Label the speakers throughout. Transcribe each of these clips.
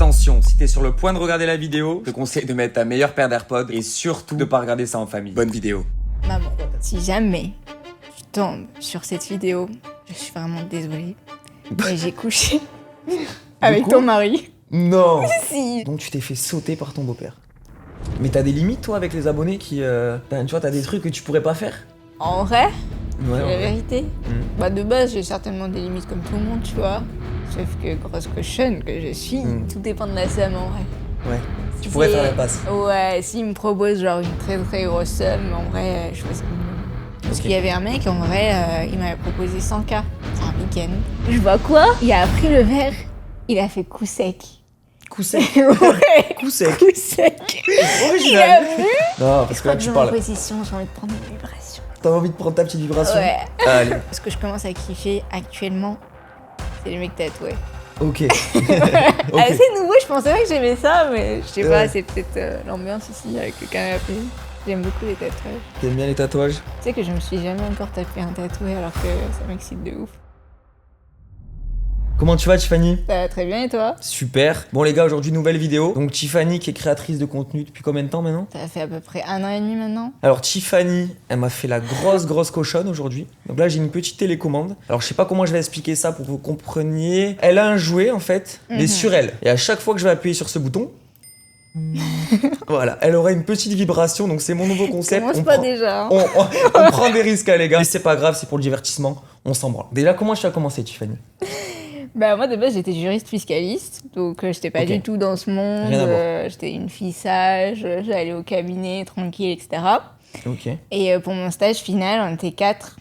Speaker 1: Attention, si t'es sur le point de regarder la vidéo, je te conseille de mettre ta meilleure paire d'AirPods et surtout de pas regarder ça en famille. Bonne vidéo.
Speaker 2: Maman, si jamais tu tombes sur cette vidéo, je suis vraiment désolée. Mais j'ai couché avec ton mari.
Speaker 1: Non.
Speaker 2: Si.
Speaker 3: Donc tu t'es fait sauter par ton beau-père. Mais t'as des limites toi avec les abonnés qui... tu vois, t'as des trucs que tu pourrais pas faire.
Speaker 2: En vrai,
Speaker 3: Ouais,
Speaker 2: la vérité, bah de base j'ai certainement des limites comme tout le monde, tu vois. Sauf que grosse cochonne que je suis, tout dépend de la somme en vrai.
Speaker 3: Ouais. Tu pourrais faire la passe.
Speaker 2: Ouais, s'il me propose genre une très très grosse somme, en vrai, je choisis le minimum. Parce qu'il y avait un mec, en vrai, il m'avait proposé 100K pour un week-end. Je vois quoi? Il a pris le verre, il a fait coup sec.
Speaker 3: Coup sec.
Speaker 2: Ouais.
Speaker 3: Coup sec.
Speaker 2: Coup sec. Il
Speaker 3: Original.
Speaker 2: a vu?
Speaker 3: Non, parce que là tu
Speaker 2: Dans
Speaker 3: parles.
Speaker 2: ma position, j'ai envie de prendre une vibration.
Speaker 3: T'as envie de prendre ta petite vibration.
Speaker 2: Ouais.
Speaker 3: Allez.
Speaker 2: Ce que je commence à kiffer actuellement, c'est les mecs tatoués.
Speaker 3: Ok.
Speaker 2: Assez nouveau, je pensais pas que j'aimais ça, mais je sais pas,
Speaker 3: Ouais.
Speaker 2: c'est peut-être l'ambiance ici avec le canapé. J'aime beaucoup les tatouages.
Speaker 3: T'aimes bien les tatouages?
Speaker 2: Tu sais que je me suis jamais encore tapé un tatoué alors que ça m'excite de ouf.
Speaker 3: Comment tu vas Tiffany?
Speaker 2: Ça va très bien et toi?
Speaker 3: Super. Bon les gars, aujourd'hui nouvelle vidéo. Donc Tiffany qui est créatrice de contenu depuis combien de temps maintenant?
Speaker 2: Ça fait à peu près 1 an et demi maintenant.
Speaker 3: Alors Tiffany, elle m'a fait la grosse cochonne aujourd'hui. Donc là j'ai une petite télécommande. Alors je sais pas comment je vais expliquer ça pour que vous compreniez. Elle a un jouet en fait, mais sur elle. Et à chaque fois que je vais appuyer sur ce bouton, voilà, elle aura une petite vibration. Donc c'est mon nouveau concept.
Speaker 2: Commence pas déjà. Hein.
Speaker 3: On prend des risques les gars. Mais c'est pas grave, c'est pour le divertissement. On s'en branle. Déjà comment tu as commencé Tiffany?
Speaker 2: Bah moi de base j'étais juriste fiscaliste, donc j'étais pas
Speaker 3: Ok.
Speaker 2: du tout dans ce monde.
Speaker 3: Rien à voir.
Speaker 2: J'étais une fille sage, j'allais au cabinet tranquille, etc.
Speaker 3: Ok.
Speaker 2: Et pour mon stage final, on était 4.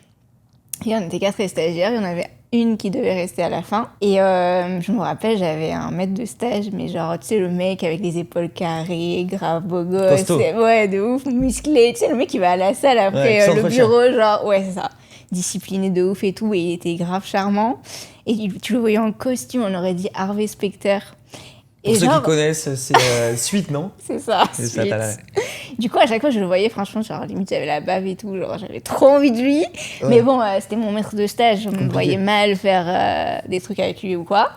Speaker 2: Et on était 4 stagiaires, il y en avait une qui devait rester à la fin. Et je me rappelle, j'avais un maître de stage, mais genre, tu sais, le mec avec les épaules carrées, grave beau gosse.
Speaker 3: Costaud.
Speaker 2: Ouais, de ouf, musclé. Tu sais, le mec qui va à la salle après
Speaker 3: Ouais, qui
Speaker 2: le
Speaker 3: s'entretient.
Speaker 2: bureau, genre, ouais, c'est ça. Discipliné de ouf et tout, et il était grave charmant. Et tu le voyais en costume, on aurait dit Harvey Specter.
Speaker 3: Pour
Speaker 2: Et
Speaker 3: ceux
Speaker 2: genre,
Speaker 3: qui connaissent, c'est Suite, non?
Speaker 2: c'est ça,
Speaker 3: C'est ça,
Speaker 2: suite.
Speaker 3: t'as la-
Speaker 2: Du coup, à chaque fois, je le voyais, franchement, genre, limite, j'avais la bave et tout, genre, j'avais trop envie de lui.
Speaker 3: Ouais.
Speaker 2: Mais bon, c'était mon maître de stage, je me
Speaker 3: Compliqué.
Speaker 2: voyais mal faire des trucs avec lui ou quoi.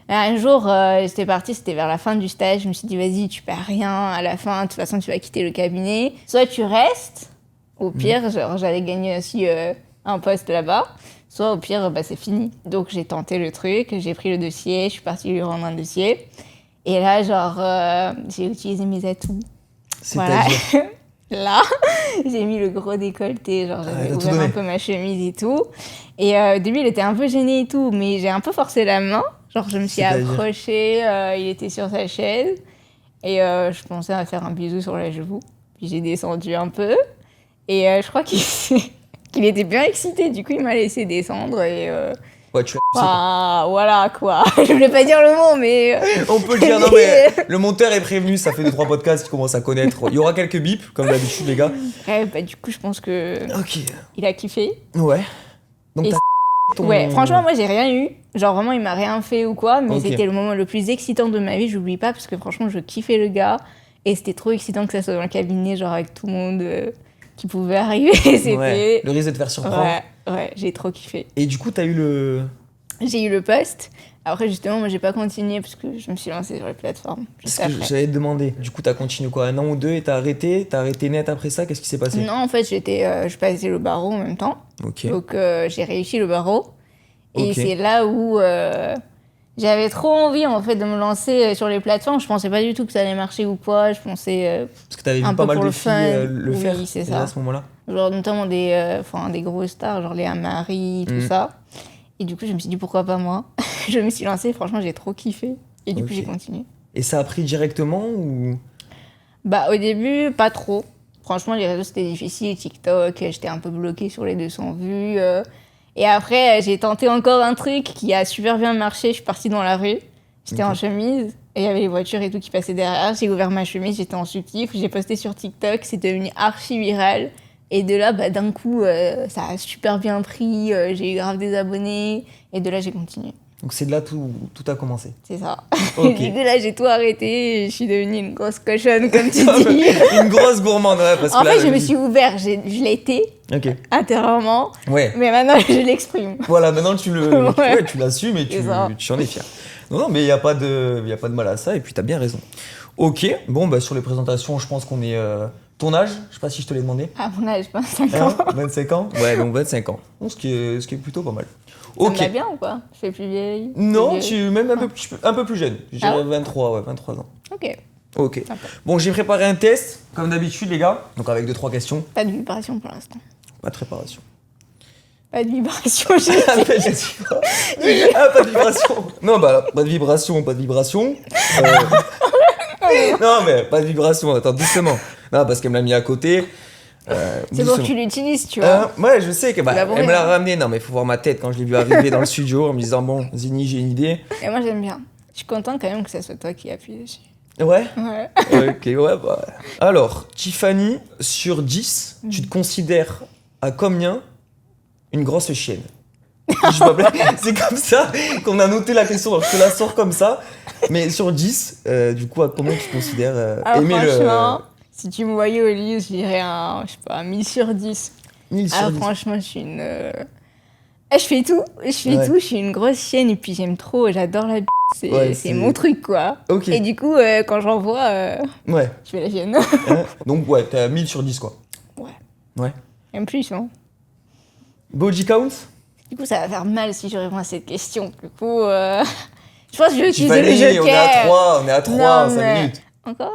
Speaker 2: Un jour, j'étais partie, c'était vers la fin du stage, je me suis dit, vas-y, tu perds rien, à la fin, de toute façon, tu vas quitter le cabinet. Soit tu restes, au pire, genre, j'allais gagner aussi un poste là-bas. Soit au pire, bah, c'est fini. Donc j'ai tenté le truc, j'ai pris le dossier, je suis partie lui rendre un dossier. Et là, genre, j'ai utilisé mes atouts. Voilà.
Speaker 3: C'est-à-dire
Speaker 2: Là, j'ai mis le gros décolleté, genre j'avais
Speaker 3: elle a tout
Speaker 2: ouvert
Speaker 3: donné.
Speaker 2: un peu ma chemise et tout. Et au début, il était un peu gêné et tout, mais j'ai un peu forcé la main. Genre, je me suis
Speaker 3: C'est-à-dire
Speaker 2: approchée, il était sur sa chaise. Et je pensais à faire un bisou sur la joue. Puis j'ai descendu un peu. Et je crois qu'il était bien excité. Du coup, il m'a laissé descendre. Et
Speaker 3: Ouais, tu
Speaker 2: ah, voilà quoi. Je voulais pas dire le mot, mais.
Speaker 3: On peut le dire, non mais le monteur est prévenu, ça fait 2-3 podcasts qu'il commence à connaître. Il y aura quelques bips, comme d'habitude les gars.
Speaker 2: Ouais, bah, du coup, je pense que
Speaker 3: Ok.
Speaker 2: il a kiffé.
Speaker 3: Ouais. Donc
Speaker 2: Et
Speaker 3: t'as ton...
Speaker 2: Ouais, franchement, moi, j'ai rien eu. Genre, vraiment, il m'a rien fait ou quoi, mais
Speaker 3: Ok.
Speaker 2: c'était le moment le plus excitant de ma vie, j'oublie pas, parce que franchement, je kiffais le gars. Et c'était trop excitant que ça soit dans le cabinet, genre, avec tout le monde qui pouvait arriver. C'était.
Speaker 3: Ouais. Le risque de te faire surprendre.
Speaker 2: Ouais, j'ai trop kiffé.
Speaker 3: Et du coup, t'as eu le...
Speaker 2: J'ai eu le poste. Après, justement, moi, j'ai pas continué parce que je me suis lancée sur les plateformes.
Speaker 3: Parce
Speaker 2: Juste
Speaker 3: que
Speaker 2: après.
Speaker 3: j'allais te demander. Du coup, t'as continué quoi, 1 an ou 2 et t'as arrêté? T'as arrêté net après ça? Qu'est-ce qui s'est passé?
Speaker 2: Non, en fait, je passais le barreau en même temps.
Speaker 3: Ok.
Speaker 2: Donc, j'ai réussi le barreau. Et
Speaker 3: Ok.
Speaker 2: c'est là où j'avais trop envie, en fait, de me lancer sur les plateformes. Je pensais pas du tout que ça allait marcher ou quoi. Je pensais,
Speaker 3: Parce que t'avais vu
Speaker 2: un
Speaker 3: pas
Speaker 2: peu
Speaker 3: mal
Speaker 2: pour
Speaker 3: de
Speaker 2: le
Speaker 3: filles
Speaker 2: fun.
Speaker 3: le
Speaker 2: Oui,
Speaker 3: faire
Speaker 2: c'est
Speaker 3: déjà
Speaker 2: ça.
Speaker 3: à ce moment-là.
Speaker 2: genre, notamment des grosses stars, genre Léa Marie, tout ça. Et du coup, je me suis dit, pourquoi pas moi? Je me suis lancée, franchement, j'ai trop kiffé. Et du coup,
Speaker 3: Ok.
Speaker 2: j'ai continué.
Speaker 3: Et ça a pris directement ou...
Speaker 2: Bah, au début, pas trop. Franchement, les réseaux, c'était difficile. TikTok, j'étais un peu bloquée sur les 200 vues. Et après, j'ai tenté encore un truc qui a super bien marché. Je suis partie dans la rue. J'étais en chemise. Et il y avait les voitures et tout qui passaient derrière. J'ai ouvert ma chemise, j'étais en soutif. J'ai posté sur TikTok. C'est devenu archi viral. Et de là, bah, d'un coup, ça a super bien pris. J'ai eu grave des abonnés. Et de là, j'ai continué.
Speaker 3: Donc c'est de là tout a commencé.
Speaker 2: C'est ça.
Speaker 3: Ok.
Speaker 2: Et de là, j'ai tout arrêté. Et je suis devenue une grosse cochonne, comme tu dis.
Speaker 3: Une grosse gourmande, ouais, parce
Speaker 2: En
Speaker 3: que là,
Speaker 2: fait, je me suis ouvert. Je l'étais
Speaker 3: Ok.
Speaker 2: intérieurement.
Speaker 3: Ouais.
Speaker 2: Mais maintenant, je l'exprime.
Speaker 3: Voilà, maintenant tu le,
Speaker 2: Ouais.
Speaker 3: ouais, tu l'assumes et
Speaker 2: C'est ça.
Speaker 3: tu en es fier. Non, mais il n'y a pas de mal à ça, et puis t'as bien raison. Ok, bon, bah sur les présentations, je pense qu'on est... Ton âge, je sais pas si je te l'ai demandé.
Speaker 2: À mon âge, 25 ans.
Speaker 3: 25 ans. Ouais, donc 25 ans. Bon, ce qui est plutôt pas mal.
Speaker 2: Ça
Speaker 3: Ok.
Speaker 2: me va bien ou pas? Je fais plus vieille?
Speaker 3: Non,
Speaker 2: plus
Speaker 3: tu
Speaker 2: vieille.
Speaker 3: es même un peu plus jeune. Je dirais
Speaker 2: Ah ouais
Speaker 3: 23 ans.
Speaker 2: Ok.
Speaker 3: Ok.
Speaker 2: Sympa.
Speaker 3: Bon, j'ai préparé un test, comme d'habitude, les gars. Donc avec 2-3 questions.
Speaker 2: Pas de vibration pour l'instant.
Speaker 3: Pas de préparation.
Speaker 2: Pas de vibration, j'ai
Speaker 3: Ah, j'ai dit quoi Ah, pas de vibration. Non, bah, pas de vibration, pas de vibration. Non, mais pas de vibration, attends, doucement. Non, parce qu'elle me l'a mis à côté.
Speaker 2: C'est pour que tu l'utilises, tu vois.
Speaker 3: Ouais, je sais que bah,
Speaker 2: l'as pour
Speaker 3: elle me l'a
Speaker 2: rien.
Speaker 3: ramené. Non, mais faut voir ma tête quand je l'ai vu arriver dans le studio en me disant bon, Zini, j'ai une idée.
Speaker 2: Et moi, j'aime bien. Je suis contente quand même que ça soit toi qui appuie dessus.
Speaker 3: Ouais.
Speaker 2: Ouais.
Speaker 3: Ok, ouais, bah. Alors, Tiffany, sur 10, tu te considères à combien une grosse chienne? Je m'appelle- C'est comme ça qu'on a noté la question. Alors, je te la sors comme ça. Mais sur 10, du coup, à combien tu te considères
Speaker 2: Alors,
Speaker 3: aimer
Speaker 2: franchement, si tu me voyais au lit, je dirais je sais pas, un 1000 sur 10.
Speaker 3: 1000 sur
Speaker 2: Ah,
Speaker 3: 10.
Speaker 2: franchement, je suis une. Je fais tout. Je fais
Speaker 3: Ouais.
Speaker 2: tout. Je suis une grosse chienne et puis j'aime trop. J'adore la b. C'est
Speaker 3: Ouais,
Speaker 2: c'est
Speaker 3: c'est-
Speaker 2: mon truc, quoi.
Speaker 3: Ok.
Speaker 2: Et du coup, quand j'en vois,
Speaker 3: Ouais.
Speaker 2: je fais la chienne.
Speaker 3: Hein. Donc, ouais, t'es à 1000 sur 10, quoi.
Speaker 2: Ouais.
Speaker 3: Ouais.
Speaker 2: Même plus, hein.
Speaker 3: Body count?
Speaker 2: Du coup, ça va faire mal si je réponds à cette question. Du coup, je pense que je vais utiliser le
Speaker 3: Tiffany,
Speaker 2: joker.
Speaker 3: on est à 3,
Speaker 2: Non,
Speaker 3: 5
Speaker 2: mais-
Speaker 3: minutes.
Speaker 2: Encore?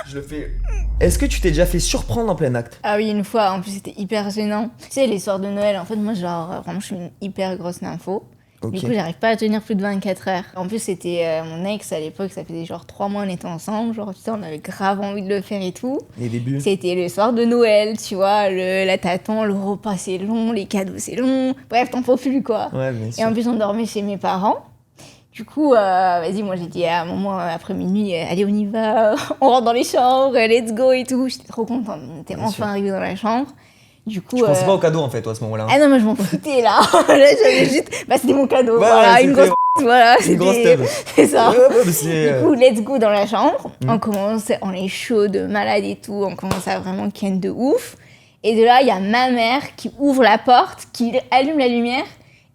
Speaker 3: Je le fais. Est-ce que tu t'es déjà fait surprendre en plein acte?
Speaker 2: Ah oui, une fois. En plus, c'était hyper gênant. Tu sais, les soirs de Noël, en fait, moi, genre, vraiment, je suis une hyper grosse nympho.
Speaker 3: Ok.
Speaker 2: Du coup, j'arrive pas à tenir plus de 24 heures. En plus, c'était mon ex à l'époque, ça faisait genre 3 mois on était ensemble. Genre, tu sais, on avait grave envie de le faire et tout.
Speaker 3: Les débuts.
Speaker 2: C'était le soir de Noël, tu vois. La t'attends, le repas c'est long, les cadeaux c'est long. Bref, t'en peux plus, quoi.
Speaker 3: Ouais, bien
Speaker 2: Et
Speaker 3: sûr.
Speaker 2: en plus, on dormait chez mes parents. Du coup, vas-y, moi j'ai dit à un moment après minuit, allez, on y va, on rentre dans les chambres, let's go et tout. J'étais trop contente, on était
Speaker 3: Bien
Speaker 2: enfin
Speaker 3: sûr.
Speaker 2: arrivés dans la chambre. Du coup.
Speaker 3: Je pensais pas au cadeau en fait, toi, à ce moment-là.
Speaker 2: Ah non, moi je m'en foutais là. Là, j'avais juste. Bah, c'était mon cadeau.
Speaker 3: Ouais,
Speaker 2: voilà,
Speaker 3: ouais,
Speaker 2: une
Speaker 3: c'était-
Speaker 2: grosse. Voilà,
Speaker 3: Une grosse
Speaker 2: c'était.
Speaker 3: teub.
Speaker 2: C'est ça.
Speaker 3: Ouais, ouais, mais c'est.
Speaker 2: Du coup, let's go dans la chambre.
Speaker 3: Mhm.
Speaker 2: On commence, on est chaud, de malade et tout. On commence à vraiment ken de ouf. Et de là, il y a ma mère qui ouvre la porte, qui allume la lumière.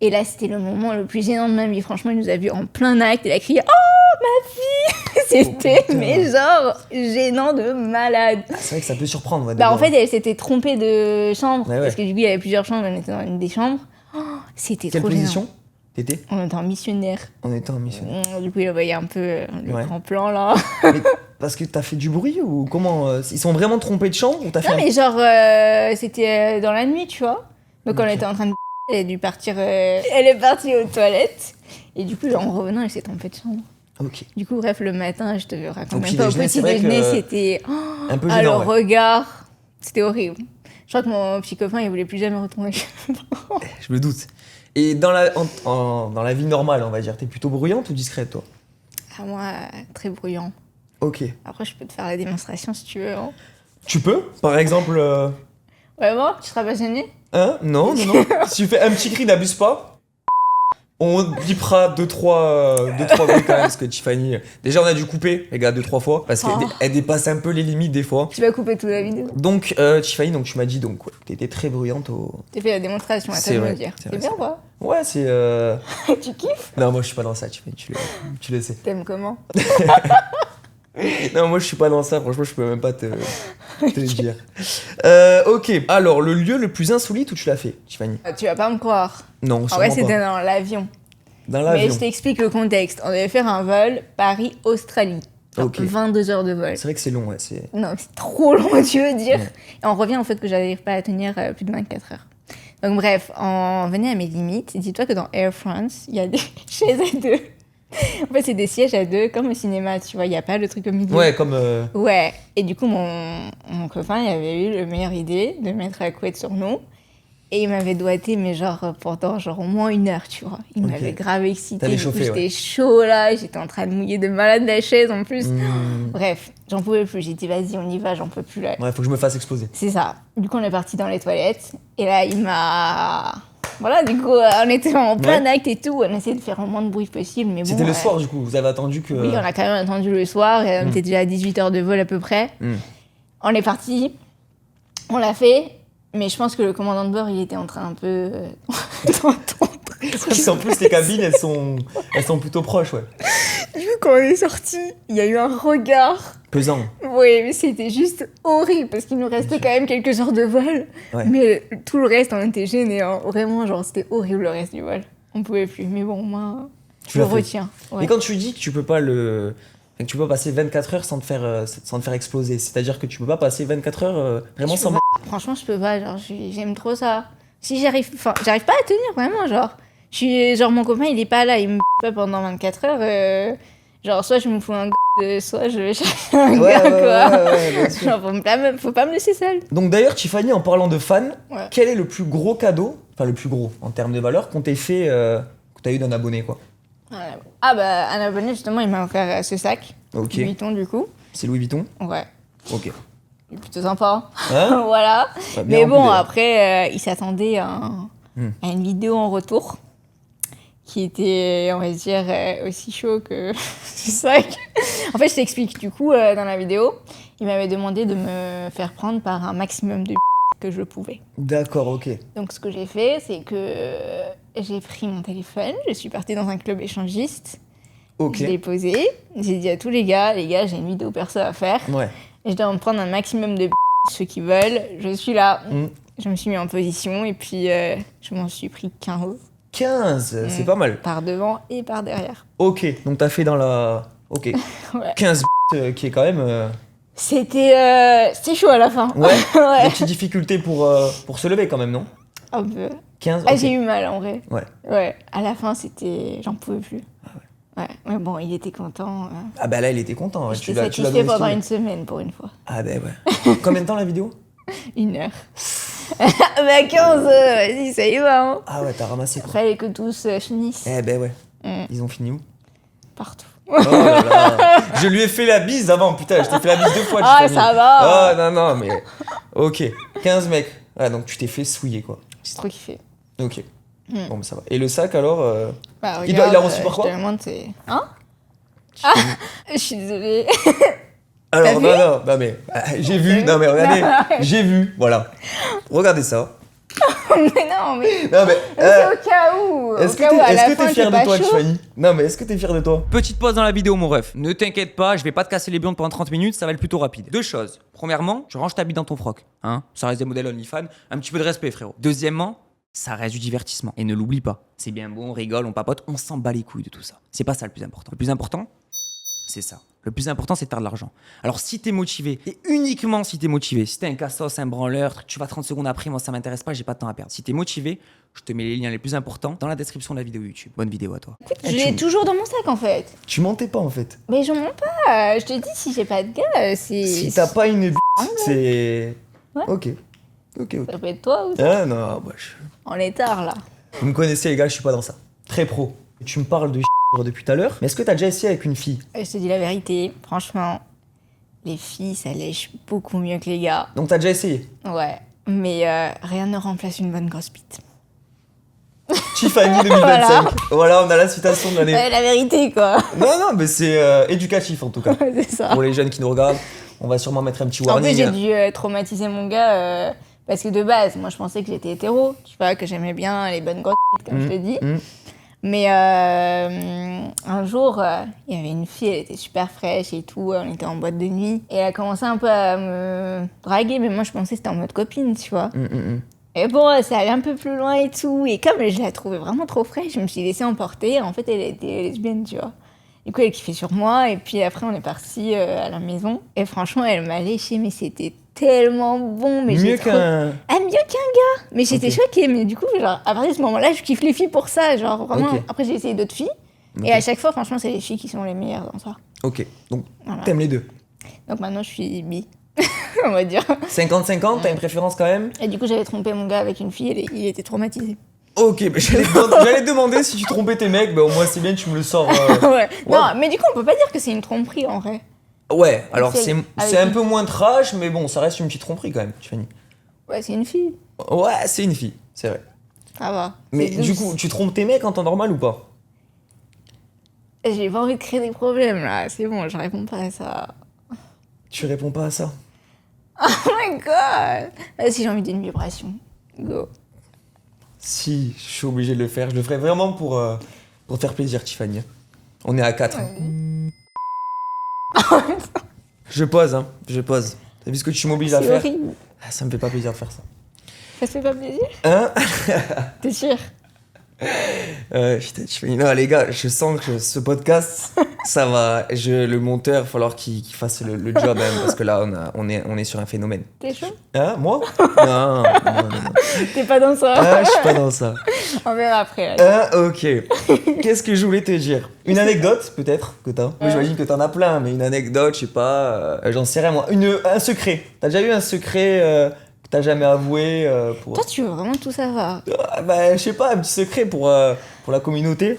Speaker 2: Et là, c'était le moment le plus gênant de ma vie. Franchement, elle nous a vus en plein acte. Elle a crié oh, ma fille C'était,
Speaker 3: putain.
Speaker 2: mais genre, gênant de malade.
Speaker 3: C'est vrai que ça peut surprendre. Ouais, de
Speaker 2: Bah, en
Speaker 3: voir.
Speaker 2: fait, elle s'était trompée de chambre.
Speaker 3: Ouais, ouais.
Speaker 2: Parce que du coup, il y avait plusieurs chambres. On était dans une des chambres. Oh, c'était
Speaker 3: Quelle
Speaker 2: trop gênant.
Speaker 3: position t'étais?
Speaker 2: On était en missionnaire.
Speaker 3: On était en mission.
Speaker 2: Du coup, il voyait un peu le
Speaker 3: Ouais.
Speaker 2: grand plan là.
Speaker 3: Mais parce que t'as fait du bruit ou comment Ils sont vraiment trompés de chambre ou t'as fait
Speaker 2: Non,
Speaker 3: un-
Speaker 2: mais genre, c'était dans la nuit, tu vois. Donc, on
Speaker 3: Ok.
Speaker 2: était en train de. Elle a dû partir. Elle est partie aux toilettes. Et du coup, genre, en revenant, elle s'est trompée de chambre.
Speaker 3: Ok.
Speaker 2: Du coup, bref, le matin, je te raconte
Speaker 3: Au
Speaker 2: même
Speaker 3: petit
Speaker 2: pas. Au
Speaker 3: déjeuner,
Speaker 2: petit
Speaker 3: c'est vrai
Speaker 2: déjeuner,
Speaker 3: que-
Speaker 2: c'était.
Speaker 3: Un peu
Speaker 2: Ah, le
Speaker 3: gênant. Ouais.
Speaker 2: regard. C'était horrible. Je crois que mon petit copain, il voulait plus jamais retourner.
Speaker 3: Je me doute. Et dans dans la vie normale, on va dire, t'es plutôt bruyante ou discrète toi?
Speaker 2: Ah, moi, très bruyant.
Speaker 3: Ok.
Speaker 2: Après, je peux te faire la démonstration si tu veux. Hein.
Speaker 3: Tu peux Par exemple.
Speaker 2: Vraiment? Tu seras pas gêné?
Speaker 3: Hein Non, non, non. Si tu fais un petit cri, n'abuse pas. On bipera 2-3 bruits quand même, parce que Tiffany. Déjà, on a dû couper, les gars, 2-3 fois, parce qu'elle
Speaker 2: Oh.
Speaker 3: elle dépasse un peu les limites des fois.
Speaker 2: Tu vas couper toute la vidéo.
Speaker 3: Donc, Tiffany, donc, tu m'as dit, donc, ouais, t'étais très bruyante au.
Speaker 2: T'as fait la démonstration, à toi
Speaker 3: C'est
Speaker 2: de me
Speaker 3: vrai,
Speaker 2: le dire.
Speaker 3: c'est
Speaker 2: C'est
Speaker 3: vrai,
Speaker 2: bien
Speaker 3: c'est
Speaker 2: ou pas?
Speaker 3: Ouais, c'est.
Speaker 2: Tu kiffes?
Speaker 3: Non, moi, je suis pas dans ça, Tiffany, tu le sais.
Speaker 2: T'aimes comment?
Speaker 3: Non, moi, je suis pas dans ça, franchement, je peux même pas te le dire. Ok, alors, le lieu le plus insolite où tu l'as fait, Tiffany?
Speaker 2: Tu vas pas me croire.
Speaker 3: Non,
Speaker 2: En
Speaker 3: sûrement
Speaker 2: vrai, c'était
Speaker 3: pas.
Speaker 2: dans l'avion.
Speaker 3: Dans
Speaker 2: Mais
Speaker 3: l'avion.
Speaker 2: je t'explique le contexte. On devait faire un vol Paris-Australie. Genre
Speaker 3: Ok.
Speaker 2: 22 heures de vol.
Speaker 3: C'est vrai que c'est long, ouais, c'est.
Speaker 2: Non, c'est trop long, tu veux dire.
Speaker 3: Ouais.
Speaker 2: Et on revient au fait que j'arrive pas à tenir plus de 24 heures. Donc bref, on venait à mes limites. Dis-toi que dans Air France, il y a des chaises à deux. En fait, c'est des sièges à deux, comme au cinéma, tu vois. Il n'y a pas le truc au milieu.
Speaker 3: Ouais, comme.
Speaker 2: Ouais. Et du coup, mon copain, il avait eu la meilleure idée de mettre la couette sur nous. Et il m'avait doigté, mais genre pendant genre au moins 1 heure, tu vois. Il
Speaker 3: Ok.
Speaker 2: m'avait grave excité.
Speaker 3: T'avais
Speaker 2: Du coup,
Speaker 3: chauffé,
Speaker 2: j'étais chaud là, j'étais en train de mouiller de malade la chaise en plus.
Speaker 3: Hmm.
Speaker 2: Bref, j'en pouvais plus. J'ai dit, vas-y, on y va, j'en peux plus là.
Speaker 3: Ouais, faut que je me fasse exploser.
Speaker 2: C'est ça. Du coup, on est parti dans les toilettes. Et là, il m'a. Voilà, du coup, on était en plein acte et tout. On essayait de faire le moins de bruit possible. Mais bon,
Speaker 3: C'était le soir, du coup, vous avez attendu que.
Speaker 2: Oui, on a quand même attendu le soir. Et on était déjà à 18 heures de vol à peu près.
Speaker 3: Hmm.
Speaker 2: On est parti. On l'a fait. Mais je pense que le commandant de bord, il était en train un peu d'entendre.
Speaker 3: Parce qu'en plus, les cabines, elles sont plutôt proches, ouais.
Speaker 2: Du coup, quand on est sorti, il y a eu un regard.
Speaker 3: Pesant.
Speaker 2: Oui, mais c'était juste horrible parce qu'il nous restait quand même quelques heures de vol.
Speaker 3: Ouais.
Speaker 2: Mais tout le reste, on était gênés. Hein. Vraiment, genre, c'était horrible le reste du vol. On pouvait plus. Mais bon, moi,
Speaker 3: Tu
Speaker 2: je
Speaker 3: l'as
Speaker 2: le
Speaker 3: fait.
Speaker 2: retiens. Ouais.
Speaker 3: Et quand tu dis que tu peux pas que tu peux pas passer 24 heures sans te faire exploser, c'est-à-dire que tu peux pas passer 24 heures vraiment
Speaker 2: Je
Speaker 3: sans...
Speaker 2: peux pas. Franchement, je peux pas. Genre, j'aime trop ça. Si j'arrive pas à tenir, vraiment, genre. Genre, mon copain, il est pas là. Il me pas pendant 24 heures. Genre, soit je me fous un soit je vais chercher un gars, quoi.
Speaker 3: Ouais, bien sûr.
Speaker 2: Genre, faut pas me laisser seule.
Speaker 3: Donc d'ailleurs, Tiffany, en parlant de fans,
Speaker 2: Ouais.
Speaker 3: quel est le plus gros cadeau, enfin le plus gros en termes de valeur, qu'on t'ait fait, que t'as eu d'un abonné, quoi?
Speaker 2: Ah bah, un abonné, justement, il m'a offert ce sac.
Speaker 3: Ok.
Speaker 2: Louis Vuitton, du coup.
Speaker 3: C'est Louis Vuitton?
Speaker 2: Ouais.
Speaker 3: Ok.
Speaker 2: Il est plutôt sympa.
Speaker 3: Hein?
Speaker 2: Voilà.
Speaker 3: Ouais, bien
Speaker 2: Mais
Speaker 3: rempli,
Speaker 2: bon,
Speaker 3: d'ailleurs.
Speaker 2: après, il s'attendait à une vidéo en retour qui était, on va dire, aussi chaud que ce sac. En fait, je t'explique. Du coup, dans la vidéo, il m'avait demandé de me faire prendre par un maximum de que je pouvais.
Speaker 3: D'accord, ok.
Speaker 2: Donc, ce que j'ai fait, c'est que j'ai pris mon téléphone, je suis partie dans un club échangiste,
Speaker 3: Ok.
Speaker 2: je l'ai posé, j'ai dit à tous les gars, j'ai une vidéo perso à faire,
Speaker 3: Ouais.
Speaker 2: et je dois en prendre un maximum de ceux qui veulent. Je suis là,
Speaker 3: Mm.
Speaker 2: je me suis mis en position, et puis je m'en suis pris 15
Speaker 3: 15, c'est pas mal.
Speaker 2: par devant et par derrière.
Speaker 3: Ok, donc t'as fait dans la... Ok.
Speaker 2: Ouais.
Speaker 3: 15 qui est quand même...
Speaker 2: C'était chaud à la fin.
Speaker 3: Ouais.
Speaker 2: Ouais.
Speaker 3: Des petites difficultés pour se lever quand même, non?
Speaker 2: Un peu.
Speaker 3: 15,
Speaker 2: Ah,
Speaker 3: ok.
Speaker 2: j'ai eu mal en vrai.
Speaker 3: Ouais.
Speaker 2: Ouais. À la fin, j'en pouvais plus. Ouais. Mais bon, il était content.
Speaker 3: Ah bah là, il était content. Ouais.
Speaker 2: J'étais
Speaker 3: Tu l'as
Speaker 2: satisfait
Speaker 3: donné
Speaker 2: pendant
Speaker 3: stylé.
Speaker 2: une semaine pour une fois.
Speaker 3: Ah bah ouais. Combien de temps la vidéo?
Speaker 2: 1 heure. Bah 15, vas-y, ça y va. Hein.
Speaker 3: Ah ouais, t'as ramassé quoi.
Speaker 2: Fallait que tous finissent
Speaker 3: Eh ben ouais.
Speaker 2: Mm.
Speaker 3: Ils ont fini où?
Speaker 2: partout.
Speaker 3: Oh là là. Je lui ai fait la bise avant, putain, je t'ai fait la bise 2 fois.
Speaker 2: Ah,
Speaker 3: Tiffany.
Speaker 2: ça va.
Speaker 3: Oh non, non, mais. Ok, 15 mecs. Ah, donc tu t'es fait souiller quoi.
Speaker 2: J'ai trop kiffé.
Speaker 3: Ok.
Speaker 2: Mm.
Speaker 3: Bon, bah ça va. Et le sac alors
Speaker 2: Bah,
Speaker 3: Il a
Speaker 2: regarde,
Speaker 3: reçu par quoi?
Speaker 2: Je te demande, c'est. Hein? Ah, je suis désolée.
Speaker 3: Alors,
Speaker 2: T'as
Speaker 3: non,
Speaker 2: vu
Speaker 3: non, non, mais. J'ai vu, non, mais regardez,
Speaker 2: Non.
Speaker 3: j'ai vu, voilà. Regardez ça.
Speaker 2: Mais non, mais.
Speaker 3: Non, mais.
Speaker 2: C'est au cas où.
Speaker 3: Est-ce
Speaker 2: Au cas où, à la
Speaker 3: que
Speaker 2: fin,
Speaker 3: t'es fier
Speaker 2: c'est
Speaker 3: de
Speaker 2: pas
Speaker 3: toi,
Speaker 2: chaud.
Speaker 3: Tiffany? Non, mais est-ce que t'es fier de toi?
Speaker 1: Petite pause dans la vidéo, mon ref. Ne t'inquiète pas, je vais pas te casser les burnes pendant 30 minutes, ça va être plutôt rapide. Deux choses. Premièrement, tu ranges ta bite dans ton froc. Hein, ça reste des modèles OnlyFans. Un petit peu de respect, frérot. Deuxièmement, ça reste du divertissement. Et ne l'oublie pas. C'est bien bon, on rigole, on papote, on s'en bat les couilles de tout ça. C'est pas ça le plus important. Le plus important, c'est ça. Le plus important, c'est de faire de l'argent. Alors, si t'es motivé, et uniquement si t'es motivé, si t'es un cassos, un branleur, tu vas 30 secondes après, moi ça m'intéresse pas, j'ai pas de temps à perdre. Si t'es motivé, je te mets les liens les plus importants dans la description de la vidéo YouTube. Bonne vidéo à toi.
Speaker 2: Je l'ai toujours dans mon sac en fait.
Speaker 3: Tu mentais pas en fait.
Speaker 2: Mais je mens pas. Je te dis, si j'ai pas de gars, c'est.
Speaker 3: Si t'as pas une c'est.
Speaker 2: Ouais.
Speaker 3: Ok. Ok, ok.
Speaker 2: Ça peut être toi ou
Speaker 3: Ah non, bah,
Speaker 2: On est tard là.
Speaker 3: Vous me connaissez les gars, je suis pas dans ça. Très pro. Tu me parles de depuis tout à l'heure, mais est-ce que t'as déjà essayé avec une fille?
Speaker 2: Je te dis la vérité, franchement, les filles, ça lèche beaucoup mieux que les gars.
Speaker 3: Donc t'as déjà essayé?
Speaker 2: Ouais. Mais rien ne remplace une bonne grosse bite.
Speaker 3: Tiffany 2025. Voilà, on a la citation de l'année.
Speaker 2: La vérité, quoi.
Speaker 3: Non, non, mais c'est éducatif en tout cas.
Speaker 2: C'est ça.
Speaker 3: Pour les jeunes qui nous regardent, on va sûrement mettre un petit
Speaker 2: En plus,
Speaker 3: warning.
Speaker 2: j'ai dû traumatiser mon gars parce que de base, moi, je pensais que j'étais hétéro. Tu vois, que j'aimais bien les bonnes grosses bites, comme je te dis. Mais un jour, il y avait une fille, elle était super fraîche et tout, on était en boîte de nuit. Et elle a commencé un peu à me draguer, mais moi je pensais que c'était en mode copine, tu vois. Et bon, ça allait un peu plus loin et tout. Et comme je la trouvais vraiment trop fraîche, je me suis laissée emporter. En fait, elle était lesbienne, tu vois. Du coup, elle kiffait sur moi. Et puis après, on est parti à la maison. Et franchement, elle m'a léché, mais c'était tellement bon. Mais
Speaker 3: Mieux qu'un.
Speaker 2: Ah, mieux qu'un gars. Mais j'étais
Speaker 3: Ok.
Speaker 2: choquée. Mais du coup, genre, à partir de ce moment-là, je kiffe les filles pour ça. Genre, vraiment.
Speaker 3: Ok.
Speaker 2: Après, j'ai essayé d'autres filles.
Speaker 3: Ok.
Speaker 2: Et à chaque fois, franchement, c'est les filles qui sont les meilleures dans ça.
Speaker 3: Ok, donc
Speaker 2: Voilà.
Speaker 3: t'aimes les deux.
Speaker 2: Donc maintenant, je suis bi. On va dire.
Speaker 3: 50-50, t'as une préférence quand même?
Speaker 2: Et du coup, j'avais trompé mon gars avec une fille et il était traumatisé.
Speaker 3: Ok, mais j'allais te demander si tu trompais tes mecs, bah au moins c'est bien, tu me le sors.
Speaker 2: Ouais. Non, mais du coup, on peut pas dire que c'est une tromperie en vrai.
Speaker 3: Ouais, alors
Speaker 2: C'est-
Speaker 3: c'est
Speaker 2: avec
Speaker 3: un peu moins trash, mais bon, ça reste une petite tromperie quand même, Tiffany.
Speaker 2: Ouais, c'est une fille.
Speaker 3: Ouais, c'est une fille, c'est vrai.
Speaker 2: Ça va.
Speaker 3: Mais
Speaker 2: C'est
Speaker 3: du
Speaker 2: douce.
Speaker 3: coup, tu trompes tes mecs en temps normal ou pas?
Speaker 2: J'ai pas envie de créer des problèmes là. C'est bon, je réponds pas à ça.
Speaker 3: Tu réponds pas à ça.
Speaker 2: Oh my god! Si j'ai envie d'une vibration, go.
Speaker 3: Si, je suis obligé de le faire. Je le ferai vraiment pour te faire plaisir, Tiffany. On est à 4. Je pose, hein. Je pose. T'as vu ce que tu m'obliges à
Speaker 2: C'est
Speaker 3: faire?
Speaker 2: horrible.
Speaker 3: Ah, ça me fait pas plaisir de faire ça.
Speaker 2: Ça te fait pas plaisir?
Speaker 3: Hein?
Speaker 2: T'es sûr?
Speaker 3: Putain, Tiffany. Non, les gars, je sens que ce podcast, ça va. Le monteur, il va falloir qu'il fasse le job, hein, parce que là, on est sur un phénomène.
Speaker 2: T'es chaud?
Speaker 3: Hein? Moi? Non.
Speaker 2: T'es pas dans ça?
Speaker 3: Ah, je suis pas dans ça.
Speaker 2: On verra après. Là.
Speaker 3: Ah, ok. Qu'est-ce que je voulais te dire? Une anecdote, peut-être, que t'as? Moi, j'imagine que t'en as plein, mais une anecdote, je sais pas. J'en sais rien, moi. Un secret. T'as déjà eu un secret que t'as jamais avoué pour.
Speaker 2: Toi, tu veux vraiment tout savoir?
Speaker 3: Ah, bah, je sais pas, un petit secret pour la communauté.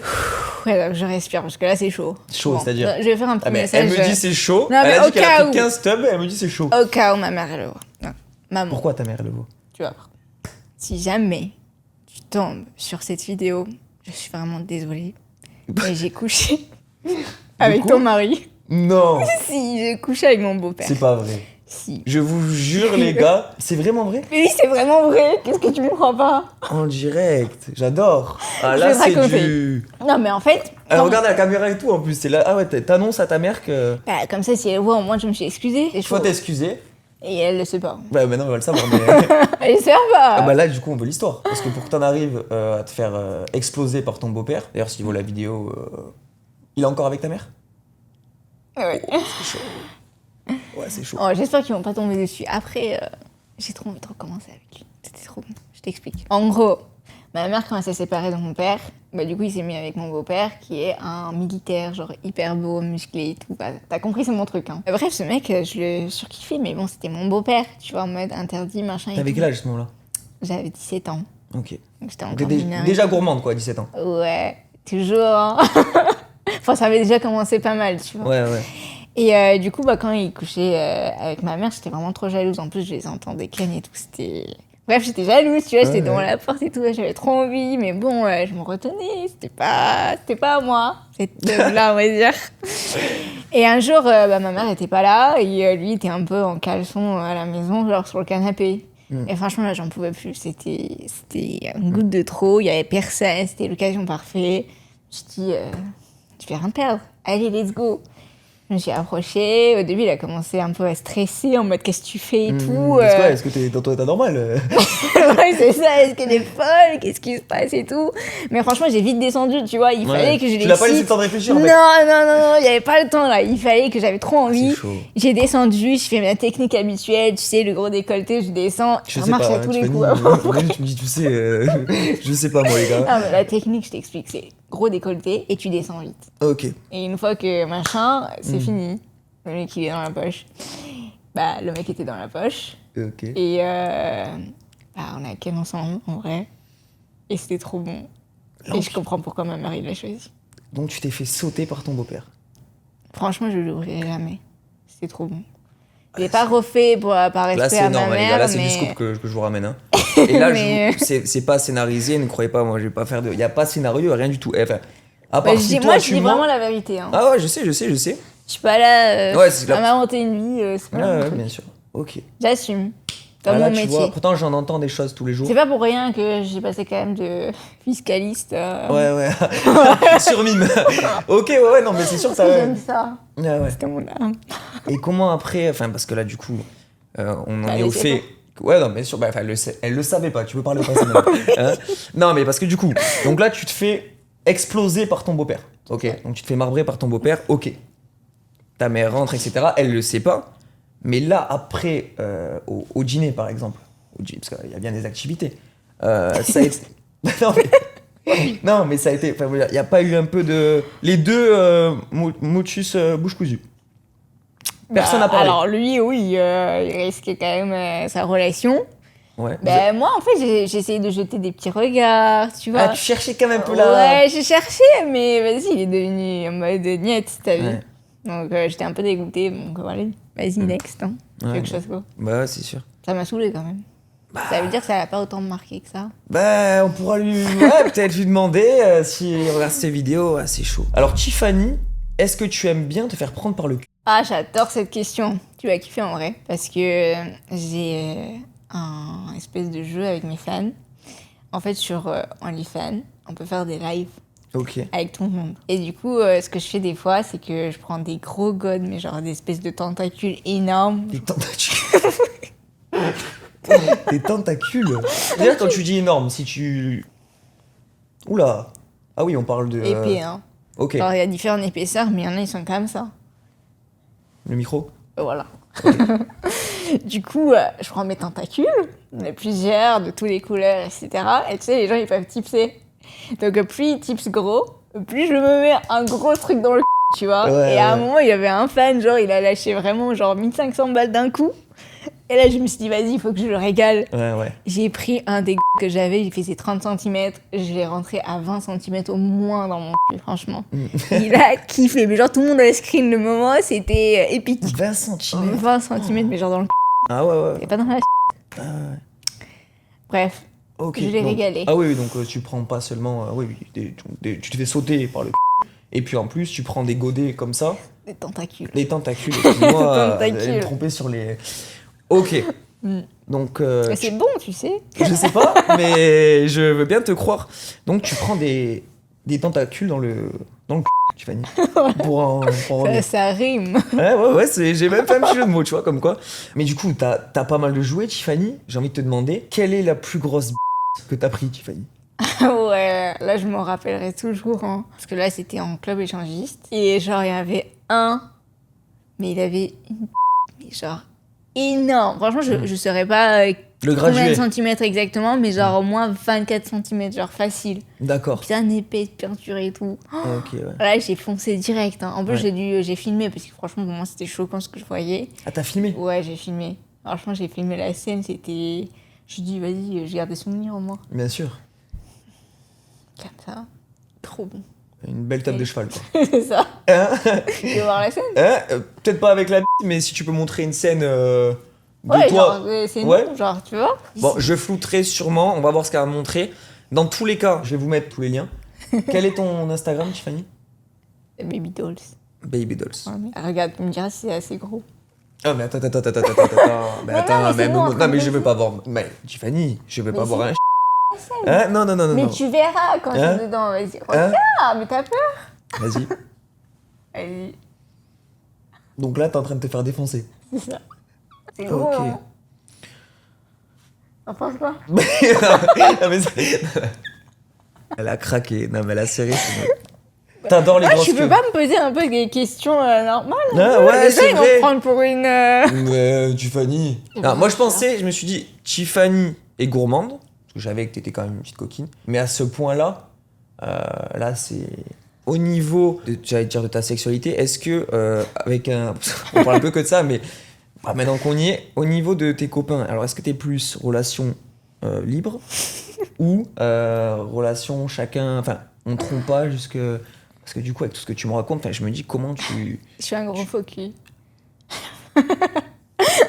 Speaker 2: Ouais, donc je respire parce que là, c'est chaud.
Speaker 3: Chaud, c'est-à-dire?
Speaker 2: Je vais faire un petit
Speaker 3: Ah, mais
Speaker 2: message.
Speaker 3: elle me dit c'est chaud.
Speaker 2: Non, mais
Speaker 3: elle a
Speaker 2: au
Speaker 3: dit qu'elle a
Speaker 2: cas
Speaker 3: pris
Speaker 2: où.
Speaker 3: 15 tubs, elle me dit c'est chaud.
Speaker 2: Au cas où ma mère, elle le voit. Non, maman.
Speaker 3: Pourquoi ta mère elle le voit?
Speaker 2: Tu vois, si jamais tu tombes sur cette vidéo, je suis vraiment désolée. Mais j'ai couché avec
Speaker 3: quoi
Speaker 2: ton mari.
Speaker 3: Non,
Speaker 2: Si, j'ai couché avec mon beau-père.
Speaker 3: c'est pas vrai.
Speaker 2: Si.
Speaker 3: Je vous jure, les gars, c'est vraiment vrai?
Speaker 2: Oui, c'est vraiment vrai. Qu'est-ce que tu me crois pas?
Speaker 3: En direct, j'adore. Ah
Speaker 2: Je
Speaker 3: là,
Speaker 2: vais te
Speaker 3: c'est
Speaker 2: raconter.
Speaker 3: du.
Speaker 2: Non, mais en fait.
Speaker 3: Alors,
Speaker 2: quand-
Speaker 3: regarde la caméra et tout en plus. C'est là. Ah ouais, t'annonces à ta mère que.
Speaker 2: Bah, comme ça, si elle voit, au moins, je me suis excusée. C'est
Speaker 3: Faut
Speaker 2: chaud.
Speaker 3: t'excuser.
Speaker 2: Et elle le sait pas.
Speaker 3: Bah, maintenant, on va le savoir. Mais...
Speaker 2: Elle sait pas.
Speaker 3: ah bah là, du coup, on veut l'histoire. Parce que pour que t'en arrives à te faire exploser par ton beau-père, d'ailleurs, s'il voit la vidéo, il est encore avec ta mère?
Speaker 2: Ouais.
Speaker 3: C'est chaud. Ouais, c'est chaud.
Speaker 2: Oh, j'espère qu'ils vont pas tomber dessus. Après, j'ai trop envie de recommencer avec lui. C'était trop bon. Je t'explique. En gros, ma mère, quand elle s'est séparée de mon père, bah, du coup, il s'est mis avec mon beau-père, qui est un militaire, genre hyper beau, musclé et tout. Bah, t'as compris, c'est mon truc. Hein. Bref, ce mec, je le surkiffais, mais bon, c'était mon beau-père, tu vois, en mode interdit, machin. et
Speaker 3: T'avais
Speaker 2: tout.
Speaker 3: quel âge à ce moment-là?
Speaker 2: J'avais 17 ans.
Speaker 3: Ok.
Speaker 2: Donc, j'étais
Speaker 3: Donc,
Speaker 2: encore
Speaker 3: t'es
Speaker 2: mineure.
Speaker 3: déjà gourmande, quoi, 17 ans.
Speaker 2: Ouais, toujours. Hein. Enfin, ça avait déjà commencé pas mal, tu vois.
Speaker 3: Ouais, ouais.
Speaker 2: Et du coup, bah, quand il couchait avec ma mère, j'étais vraiment trop jalouse. En plus, je les entendais cligner et tout. C'était... Bref, j'étais jalouse, tu vois. J'étais devant la porte et tout. J'avais trop envie. Mais bon, je me retenais. C'était pas à moi. C'était là, on va dire. Et un jour, bah, ma mère était pas là. Et lui était un peu en caleçon à la maison, genre sur le canapé. Et franchement, là, j'en pouvais plus. C'était une goutte de trop. Il y avait personne. C'était l'occasion parfaite. Je dis, tu vas rien perdre. Allez, let's go. Je me suis approchée. Au début, il a commencé un peu à stresser en mode qu'est-ce que tu fais et tout.
Speaker 3: Est-ce que t'es dans ton état normal?
Speaker 2: Ouais, c'est ça. Est-ce qu'elle est folle? Qu'est-ce qui se passe et tout? Mais franchement, j'ai vite descendu, tu vois. Il fallait que je
Speaker 3: Tu l'as pas laissé le
Speaker 2: l'excite.
Speaker 3: temps de réfléchir
Speaker 2: Non,
Speaker 3: en fait.
Speaker 2: non, il n'y avait pas le temps là. Il fallait que j'avais trop envie.
Speaker 3: C'est chaud.
Speaker 2: J'ai descendu, je fais ma technique habituelle, tu sais, le gros décolleté, je descends.
Speaker 3: Je
Speaker 2: Ça
Speaker 3: sais
Speaker 2: marche
Speaker 3: pas,
Speaker 2: à tous les
Speaker 3: tu
Speaker 2: coups.
Speaker 3: tu me dis, tu sais, je sais pas moi les gars.
Speaker 2: Ah, mais la technique, je t'explique, c'est gros décolleté et tu descends vite.
Speaker 3: Ok.
Speaker 2: Et une fois que machin, c'est fini. Le mec, il est dans la poche. Bah, le mec était dans la poche.
Speaker 3: Ok.
Speaker 2: Et bah, on a ken ensemble, en vrai. Et c'était trop bon. Et je comprends pourquoi ma mère, il l'a choisi.
Speaker 3: Donc tu t'es fait sauter par ton beau-père.
Speaker 2: Franchement, je l'ouvrirai jamais. C'était trop bon. Je l'ai pas refait par respect
Speaker 3: Là c'est
Speaker 2: à ma
Speaker 3: énorme les
Speaker 2: mère,
Speaker 3: gars, là c'est
Speaker 2: mais...
Speaker 3: du scoop que je vous ramène. Hein. Et là
Speaker 2: Mais-
Speaker 3: c'est pas scénarisé, ne croyez pas, moi je vais pas faire de... Y a pas de scénario, rien du tout. Enfin, à part
Speaker 2: Bah,
Speaker 3: si
Speaker 2: moi,
Speaker 3: toi
Speaker 2: je
Speaker 3: tu
Speaker 2: dis
Speaker 3: mens...
Speaker 2: vraiment la vérité. Hein.
Speaker 3: Ah ouais, je sais.
Speaker 2: Je suis pas là
Speaker 3: Ouais, c'est
Speaker 2: à
Speaker 3: clair.
Speaker 2: m'inventer une vie, c'est pas
Speaker 3: Ouais,
Speaker 2: mon
Speaker 3: ouais,
Speaker 2: truc.
Speaker 3: bien sûr. Ok.
Speaker 2: J'assume. Comme
Speaker 3: Ah, là,
Speaker 2: mon
Speaker 3: tu
Speaker 2: métier.
Speaker 3: vois, pourtant j'en entends des choses tous les jours.
Speaker 2: C'est pas pour rien que j'ai passé quand même de fiscaliste.
Speaker 3: Ouais. Sur mime. Ok, ouais, non, mais c'est sûr que ça...
Speaker 2: J'aime ça.
Speaker 3: Ouais, ouais.
Speaker 2: C'était mon âme.
Speaker 3: Et comment après, enfin parce que là du coup, on en
Speaker 2: Bah,
Speaker 3: est au
Speaker 2: elle sait
Speaker 3: fait. Ouais, non, mais sûr, bah, enfin, elle le savait pas, tu peux parler au passé maintenant. Hein. Non, mais parce que du coup, donc là tu te fais exploser par ton beau-père. Ok, donc tu te fais marbrer par ton beau-père, ok. Ta mère rentre, etc. Elle le sait pas. Mais là, après, au dîner par exemple, parce qu'il y a bien des activités, ça a été. Non, mais ça a été. Enfin, il n'y a pas eu un peu de. Les deux motus bouche cousue. Personne n'a parlé.
Speaker 2: Alors lui, oui, il risquait quand même sa relation.
Speaker 3: Ouais.
Speaker 2: Bah, moi, en fait, j'ai essayé de jeter des petits regards, tu vois.
Speaker 3: Ah, tu cherchais quand même un peu là.
Speaker 2: Ouais, j'ai cherché, mais vas-y, il est devenu en mode niette, t'as vu.
Speaker 3: Ouais.
Speaker 2: Donc j'étais un peu dégoûtée, donc voilà, vas-y, next. Hein.
Speaker 3: Ouais,
Speaker 2: Quelque chose quoi.
Speaker 3: Bah ouais, c'est sûr.
Speaker 2: Ça m'a saoulée quand même. Ça veut dire que ça n'a pas autant marqué que ça.
Speaker 3: Bah, on pourra lui. Ouais, peut-être lui demander s'il regarde ces vidéos. Ah, c'est chaud. Alors, Tiffany, est-ce que tu aimes bien te faire prendre par le cul?
Speaker 2: Ah, j'adore cette question. Tu vas kiffer en vrai. Parce que j'ai un espèce de jeu avec mes fans. En fait, sur OnlyFans, on peut faire des lives
Speaker 3: Ok.
Speaker 2: avec tout le monde. Et du coup, ce que je fais des fois, c'est que je prends des gros godes, mais genre des espèces de tentacules énormes.
Speaker 3: Des tentacules. Des tentacules. D'ailleurs, quand tu dis énorme, si tu. Oula. Ah oui, on parle de.
Speaker 2: Épais, hein.
Speaker 3: Ok.
Speaker 2: Alors, il y a différentes épaisseurs, mais il y en a, ils sont comme ça.
Speaker 3: Le micro.
Speaker 2: Voilà. Du coup, je prends mes tentacules, il y en a plusieurs, de toutes les couleurs, etc. Et tu sais, les gens, ils peuvent tipser. Donc, plus ils tipsent gros, plus je me mets un gros truc dans le tu vois.
Speaker 3: Ouais,
Speaker 2: et à un
Speaker 3: ouais.
Speaker 2: moment, il y avait un fan, genre, il a lâché vraiment genre 1500 balles d'un coup. Et là, je me suis dit, vas-y, il faut que je le régale.
Speaker 3: Ouais.
Speaker 2: J'ai pris un des que j'avais, il faisait 30 cm. Je l'ai rentré à 20 cm au moins dans mon cul, franchement. Il a kiffé. Mais genre, tout le monde a screen le moment, c'était épique.
Speaker 3: 20 cm.
Speaker 2: 20 cm, mais genre dans le
Speaker 3: Ah ouais.
Speaker 2: et pas dans la
Speaker 3: Ah ouais.
Speaker 2: Bref,
Speaker 3: Ok.
Speaker 2: je l'ai
Speaker 3: donc-
Speaker 2: régalé.
Speaker 3: Ah oui, donc tu prends pas seulement. Tu te fais sauter par le. Et puis en plus, tu prends des godets comme ça,
Speaker 2: Des tentacules.
Speaker 3: des tentacules. Excuse-moi,
Speaker 2: Tentacules.
Speaker 3: j'allais me tromper sur les. Ok.
Speaker 2: Mm.
Speaker 3: Donc.
Speaker 2: Mais c'est bon, tu sais.
Speaker 3: Je sais pas, mais je veux bien te croire. Donc tu prends des tentacules dans le Tiffany. Pour en revenir.
Speaker 2: Ça rime.
Speaker 3: Ouais, j'ai même fait un petit jeu de mots, tu vois, comme quoi. Mais du coup, t'as pas mal de jouets, Tiffany. J'ai envie de te demander, quelle est la plus grosse que t'as pris, Tiffany?
Speaker 2: Ouais, là je m'en rappellerai toujours. Hein. Parce que là c'était en club échangiste. Et genre il y avait un, mais il avait une mais genre énorme. Franchement, je saurais pas
Speaker 3: Le
Speaker 2: combien de
Speaker 3: gradué.
Speaker 2: centimètres exactement, mais genre au moins 24 centimètres, genre facile.
Speaker 3: D'accord.
Speaker 2: Bien épais, de peinture et tout.
Speaker 3: Ok, ouais.
Speaker 2: Là j'ai foncé direct. Hein. En plus
Speaker 3: Ouais.
Speaker 2: j'ai filmé parce que franchement pour moi c'était choquant ce que je voyais.
Speaker 3: Ah, t'as filmé?
Speaker 2: Ouais, j'ai filmé. Franchement, j'ai filmé la scène, c'était. Je dis, vas-y, j'ai gardé souvenirs au moins.
Speaker 3: Bien sûr.
Speaker 2: Comme ça. Trop bon.
Speaker 3: Une belle table de cheval, quoi.
Speaker 2: C'est ça.
Speaker 3: Hein
Speaker 2: Tu veux voir la scène
Speaker 3: Peut-être pas avec la mais si tu peux montrer une scène de
Speaker 2: Ouais,
Speaker 3: toi.
Speaker 2: genre, c'est
Speaker 3: Ouais.
Speaker 2: nous, genre, tu vois.
Speaker 3: Bon, je flouterai sûrement, on va voir ce qu'elle va montrer. Dans tous les cas, je vais vous mettre tous les liens. Quel est ton Instagram, Tiffany?
Speaker 2: Baby dolls.
Speaker 3: Baby Dolls.
Speaker 2: Ouais, mais regarde, tu me diras si c'est assez gros.
Speaker 3: Ah, mais attends. Mais
Speaker 2: Non,
Speaker 3: attends,
Speaker 2: mais c'est bon,
Speaker 3: non, mais je
Speaker 2: attends,
Speaker 3: veux pas voir. Mais Tiffany, je veux pas
Speaker 2: Mais
Speaker 3: voir
Speaker 2: c'est
Speaker 3: un. Hein? Non.
Speaker 2: Mais tu verras quand
Speaker 3: Hein
Speaker 2: c'est dedans, vas-y.
Speaker 3: Hein
Speaker 2: Regarde, mais t'as peur.
Speaker 3: Vas-y.
Speaker 2: Vas-y,
Speaker 3: Donc là, t'es en train de te faire défoncer.
Speaker 2: c'est ça. C'est gros,
Speaker 3: Ok.
Speaker 2: hein. T'en penses quoi
Speaker 3: Non, mais elle a craqué. Non, mais la série, c'est. T'adores les grosses
Speaker 2: tu peux
Speaker 3: queues.
Speaker 2: pas me poser un peu des questions normales
Speaker 3: Ah, ouais,
Speaker 2: Les gens,
Speaker 3: c'est
Speaker 2: ils
Speaker 3: vrai.
Speaker 2: vont prendre pour une...
Speaker 3: Tiffany.
Speaker 2: C'est
Speaker 3: Non,
Speaker 2: vrai,
Speaker 3: moi, je
Speaker 2: ça.
Speaker 3: pensais, je me suis dit, Tiffany est gourmande. Parce que je savais que t'étais quand même une petite coquine. Mais à ce point-là, là, c'est. Au niveau, j'allais dire de ta sexualité, est-ce que, avec un. On parle un peu que de ça, mais maintenant qu'on y est, au niveau de tes copains, alors est-ce que t'es plus relation libre ou relation chacun. Enfin, on trompe pas jusque. Parce que du coup, avec tout ce que tu me racontes, enfin, je me dis comment tu.
Speaker 2: Je suis un gros faux cul.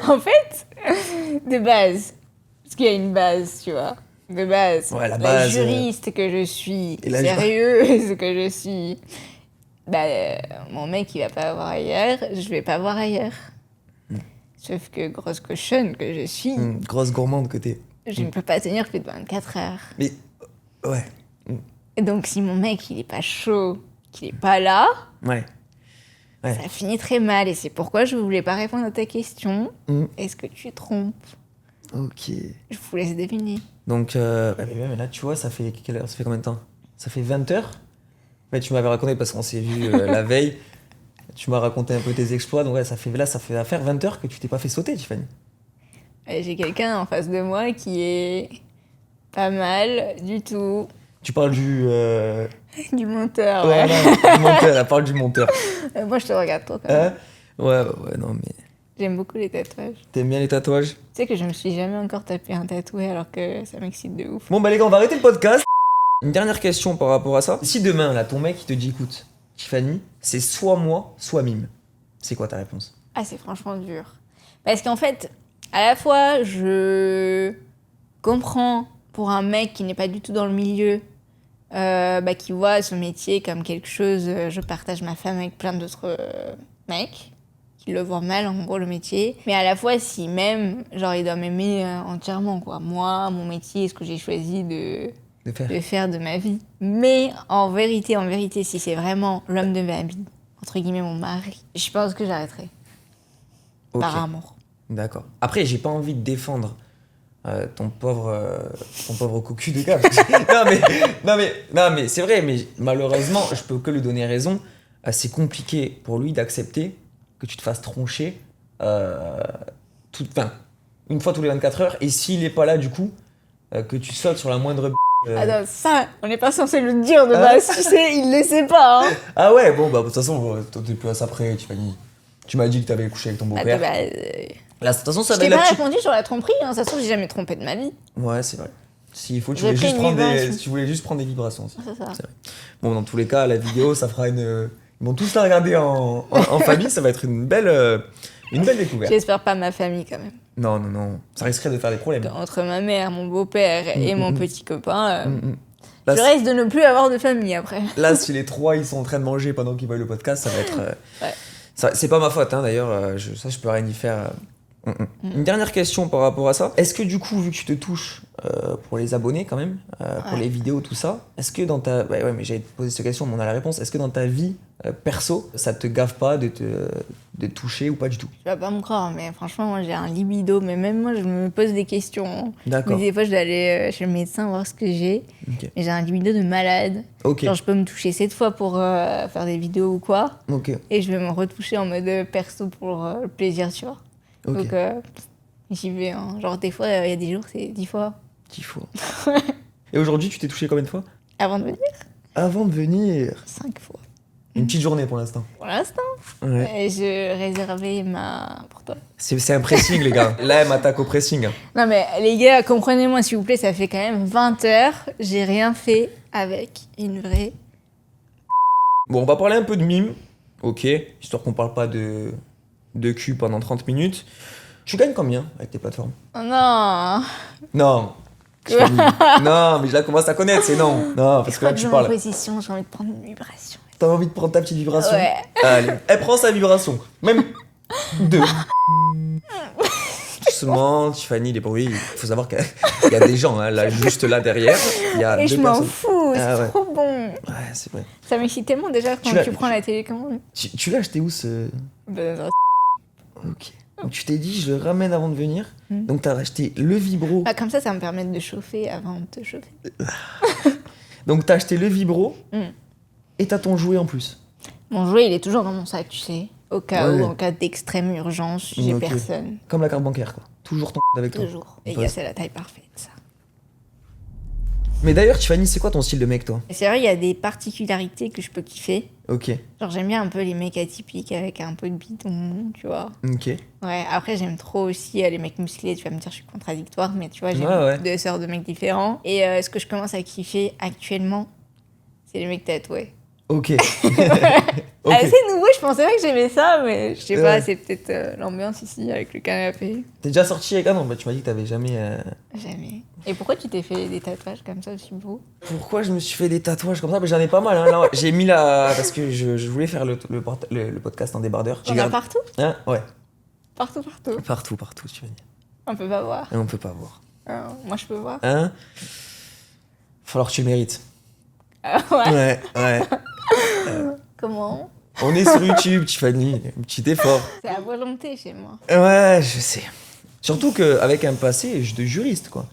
Speaker 2: En fait, de base, parce qu'il y a une base, tu vois, de base,
Speaker 3: Ouais, la base,
Speaker 2: juriste que je suis,
Speaker 3: et la-
Speaker 2: sérieuse que je suis, bah, mon mec, il va pas voir ailleurs, je vais pas voir ailleurs. Sauf que grosse cochonne que je suis,
Speaker 3: Grosse gourmande que t'es.
Speaker 2: je ne peux pas tenir plus de 24 heures.
Speaker 3: Mais. Ouais.
Speaker 2: Et donc, si mon mec, il est pas chaud, qu'il est pas là,
Speaker 3: Ouais. Ouais.
Speaker 2: ça finit très mal. Et c'est pourquoi je voulais pas répondre à ta question.
Speaker 3: Mm.
Speaker 2: Est-ce que tu trompes?
Speaker 3: Ok.
Speaker 2: Je vous laisse deviner.
Speaker 3: Donc, mais là, tu vois, ça fait quelle heure? Ça fait combien de temps? Ça fait 20 heures? Ouais, tu m'avais raconté parce qu'on s'est vu la veille. Tu m'as raconté un peu tes exploits. Donc, ouais, ça fait à faire 20 heures que tu t'es pas fait sauter, Tiffany.
Speaker 2: J'ai quelqu'un en face de moi qui est pas mal du tout.
Speaker 3: Tu parles du.
Speaker 2: Du monteur,
Speaker 3: Ouais,
Speaker 2: ouais.
Speaker 3: non, du monteur. Elle parle du monteur.
Speaker 2: Moi, je te regarde toi quand même.
Speaker 3: Hein? Ouais, non, mais.
Speaker 2: J'aime beaucoup les tatouages.
Speaker 3: T'aimes bien les tatouages?
Speaker 2: Tu sais que je me suis jamais encore tapé un tatoué alors que ça m'excite de ouf.
Speaker 3: Bon, bah, les gars, on va arrêter le podcast. Une dernière question par rapport à ça. Si demain, là, ton mec, il te dit, écoute, Tiffany, c'est soit moi, soit Mime. C'est quoi ta réponse?
Speaker 2: Ah, c'est franchement dur. Parce qu'en fait, à la fois, je comprends pour un mec qui n'est pas du tout dans le milieu, qui voit ce métier comme quelque chose, je partage ma femme avec plein d'autres mecs qu'il le voit mal, en gros, le métier. Mais à la fois, si même, genre, il doit m'aimer entièrement, quoi. Moi, mon métier, ce que j'ai choisi de faire de ma vie. Mais en vérité, si c'est vraiment l'homme de ma vie, entre guillemets mon mari, je pense que j'arrêterai.
Speaker 3: Ok.
Speaker 2: Par amour.
Speaker 3: D'accord. Après, j'ai pas envie de défendre ton pauvre cocu de gars. non mais c'est vrai, mais malheureusement, je peux que lui donner raison. C'est compliqué pour lui d'accepter que tu te fasses troncher une fois tous les 24 heures. Et s'il est pas là, du coup, que tu sautes sur la moindre
Speaker 2: Attends, ça, on n'est pas censé le dire de base, tu sais, il le sait pas, hein.
Speaker 3: Ah ouais, bon, bah de toute façon, t'es plus à ça près, Tiffany. Tu m'as dit que t'avais couché avec ton beau-père.
Speaker 2: Attends,
Speaker 3: Là, de toute façon, ça
Speaker 2: je
Speaker 3: va
Speaker 2: t'ai
Speaker 3: être la
Speaker 2: pas
Speaker 3: petite...
Speaker 2: répondu sur la tromperie, hein. Ça se trouve, j'ai jamais trompé de ma vie.
Speaker 3: Ouais, c'est vrai. S'il faut, tu
Speaker 2: J'ai
Speaker 3: voulais,
Speaker 2: pris
Speaker 3: juste
Speaker 2: une
Speaker 3: prendre
Speaker 2: vibration.
Speaker 3: tu voulais juste prendre des vibrations aussi.
Speaker 2: C'est ça.
Speaker 3: C'est vrai. Bon, dans tous les cas, la vidéo, ça fera une... Ils vont tous la regarder en famille, ça va être une belle découverte.
Speaker 2: J'espère pas ma famille, quand même.
Speaker 3: Non. Ça risquerait de faire des problèmes.
Speaker 2: Entre ma mère, mon beau-père et mon petit copain,
Speaker 3: Là,
Speaker 2: je risque de ne plus avoir de famille après.
Speaker 3: Là, si les trois, ils sont en train de manger pendant qu'ils voient le podcast, ça va être...
Speaker 2: Ouais.
Speaker 3: C'est pas ma faute, hein, d'ailleurs. Je peux rien y faire. Une dernière question par rapport à ça. Est-ce que du coup, vu que tu te touches pour les abonnés quand même, pour les vidéos, tout ça, est-ce que dans ta... Ouais, mais j'allais te poser cette question, mais on a la réponse. Est-ce que dans ta vie perso, ça te gaffe pas de te toucher ou pas du tout?
Speaker 2: Tu vas pas me croire, mais franchement, moi, j'ai un libido. Mais même moi, je me pose des questions.
Speaker 3: D'accord.
Speaker 2: Mais des fois, je dois aller chez le médecin voir ce que j'ai.
Speaker 3: Ok.
Speaker 2: Mais j'ai un libido de malade.
Speaker 3: Ok.
Speaker 2: Genre, je peux me toucher 7 fois pour faire des vidéos ou quoi.
Speaker 3: Ok.
Speaker 2: Et je vais me retoucher en mode perso pour le plaisir, tu vois.
Speaker 3: Ok.
Speaker 2: Donc, j'y vais. Hein. Genre, des fois, il y a des jours, c'est 10 fois.
Speaker 3: 10 fois. Et aujourd'hui, tu t'es touché combien de fois?
Speaker 2: Avant de venir,
Speaker 3: Avant de venir.
Speaker 2: 5 fois.
Speaker 3: Une petite journée pour l'instant.
Speaker 2: Pour l'instant.
Speaker 3: Ouais.
Speaker 2: Et je réservais pour toi.
Speaker 3: C'est un pressing, les gars. Là, elle m'attaque au pressing.
Speaker 2: Non mais les gars, comprenez-moi s'il vous plaît, ça fait quand même 20 heures, j'ai rien fait avec une vraie...
Speaker 3: Bon, on va parler un peu de mime. Ok. Histoire qu'on parle pas de cul pendant 30 minutes. Tu gagnes combien avec tes plateformes?
Speaker 2: Oh non.
Speaker 3: Non. Non, mais je la commence à connaître, c'est non. Non, parce que là, tu
Speaker 2: en
Speaker 3: parles.
Speaker 2: position, j'ai envie de prendre une vibration.
Speaker 3: T'as envie de prendre ta petite vibration?
Speaker 2: Ouais.
Speaker 3: Allez, elle prend sa vibration. Même 2. Doucement, Tiffany, les bruits. Il faut savoir qu'il y a des gens, hein, là, juste là derrière. Il y a
Speaker 2: Et
Speaker 3: 2
Speaker 2: je m'en
Speaker 3: personnes.
Speaker 2: fous, c'est
Speaker 3: Ah ouais.
Speaker 2: trop bon.
Speaker 3: Ouais, c'est vrai.
Speaker 2: Ça m'excite tellement déjà quand
Speaker 3: Tu l'as-
Speaker 2: tu prends la télécommande.
Speaker 3: Tu l'as acheté où ce.
Speaker 2: Ben,
Speaker 3: Ok. Donc tu t'es dit, je le ramène avant de venir.
Speaker 2: Mm.
Speaker 3: Donc t'as acheté le vibro.
Speaker 2: bah, comme ça me permet de chauffer avant de te chauffer.
Speaker 3: Donc t'as acheté le vibro.
Speaker 2: Mm.
Speaker 3: Et t'as ton jouet en plus.
Speaker 2: Mon jouet, il est toujours dans mon sac, tu sais. Au cas
Speaker 3: Ouais.
Speaker 2: où, en cas d'extrême urgence, j'ai
Speaker 3: Ok.
Speaker 2: personne.
Speaker 3: Comme la carte bancaire, quoi. Toujours ton avec toi.
Speaker 2: Toujours. Les
Speaker 3: Ouais.
Speaker 2: gars, c'est la taille parfaite, ça.
Speaker 3: Mais d'ailleurs, Tiffany, c'est quoi ton style de mec, toi?
Speaker 2: C'est vrai, il y a des particularités que je peux kiffer.
Speaker 3: Ok.
Speaker 2: Genre, j'aime bien un peu les mecs atypiques avec un peu de bidon, tu vois.
Speaker 3: Ok.
Speaker 2: Ouais, après, j'aime trop aussi les mecs musclés. Tu vas me dire, je suis contradictoire, mais tu vois, j'aime
Speaker 3: Ouais.
Speaker 2: deux sortes de mecs différents. Et ce que je commence à kiffer actuellement, c'est les mecs tatoués.
Speaker 3: Ok.
Speaker 2: Ah,
Speaker 3: Ok.
Speaker 2: c'est nouveau, je pensais pas que j'aimais ça, mais je sais
Speaker 3: Ouais.
Speaker 2: pas, c'est peut-être l'ambiance ici avec le canapé.
Speaker 3: T'es déjà sorti avec... Ah non, bah tu m'as dit que t'avais jamais...
Speaker 2: Jamais. Et pourquoi tu t'es fait des tatouages comme ça aussi beaux?
Speaker 3: Pourquoi je me suis fait des tatouages comme ça? Mais j'en ai pas mal, hein. Là, j'ai mis la... Parce que je voulais faire le podcast en débardeur.
Speaker 2: On a partout?
Speaker 3: Hein? Ouais.
Speaker 2: Partout.
Speaker 3: Partout, tu veux dire.
Speaker 2: On peut pas voir.
Speaker 3: Et on peut pas voir.
Speaker 2: Moi, je peux voir.
Speaker 3: Hein? Falloir que tu le mérites.
Speaker 2: Ouais.
Speaker 3: Ouais.
Speaker 2: Comment?
Speaker 3: On est sur YouTube, Tiffany. Un petit effort.
Speaker 2: C'est à volonté chez moi.
Speaker 3: Ouais, je sais. Surtout qu'avec un passé de juriste, quoi.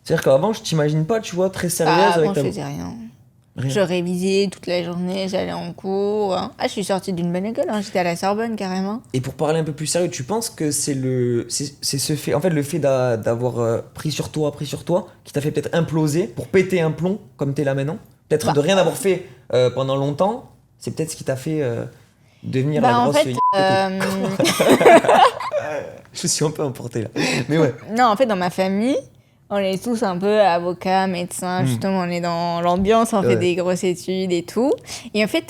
Speaker 3: C'est-à-dire qu'avant, je t'imagine pas, tu vois, très sérieuse
Speaker 2: Avant,
Speaker 3: avec ta...
Speaker 2: je faisais rien.
Speaker 3: Rien.
Speaker 2: Je révisais toute la journée, j'allais en cours. Ah, je suis sortie d'une bonne école, hein. J'étais à la Sorbonne carrément.
Speaker 3: Et pour parler un peu plus sérieux, tu penses que c'est ce fait, en fait, le fait d'avoir pris sur toi, qui t'a fait peut-être imploser pour péter un plomb comme t'es là maintenant? Peut-être de rien avoir fait pendant longtemps, c'est peut-être ce qui t'a fait devenir la
Speaker 2: en
Speaker 3: grosse...
Speaker 2: fait,
Speaker 3: Je suis un peu emporté là. Mais ouais.
Speaker 2: non, en fait, dans ma famille, on est tous un peu avocats, médecins, justement, on est dans l'ambiance, on
Speaker 3: Ouais.
Speaker 2: fait des grosses études et tout. Et en fait,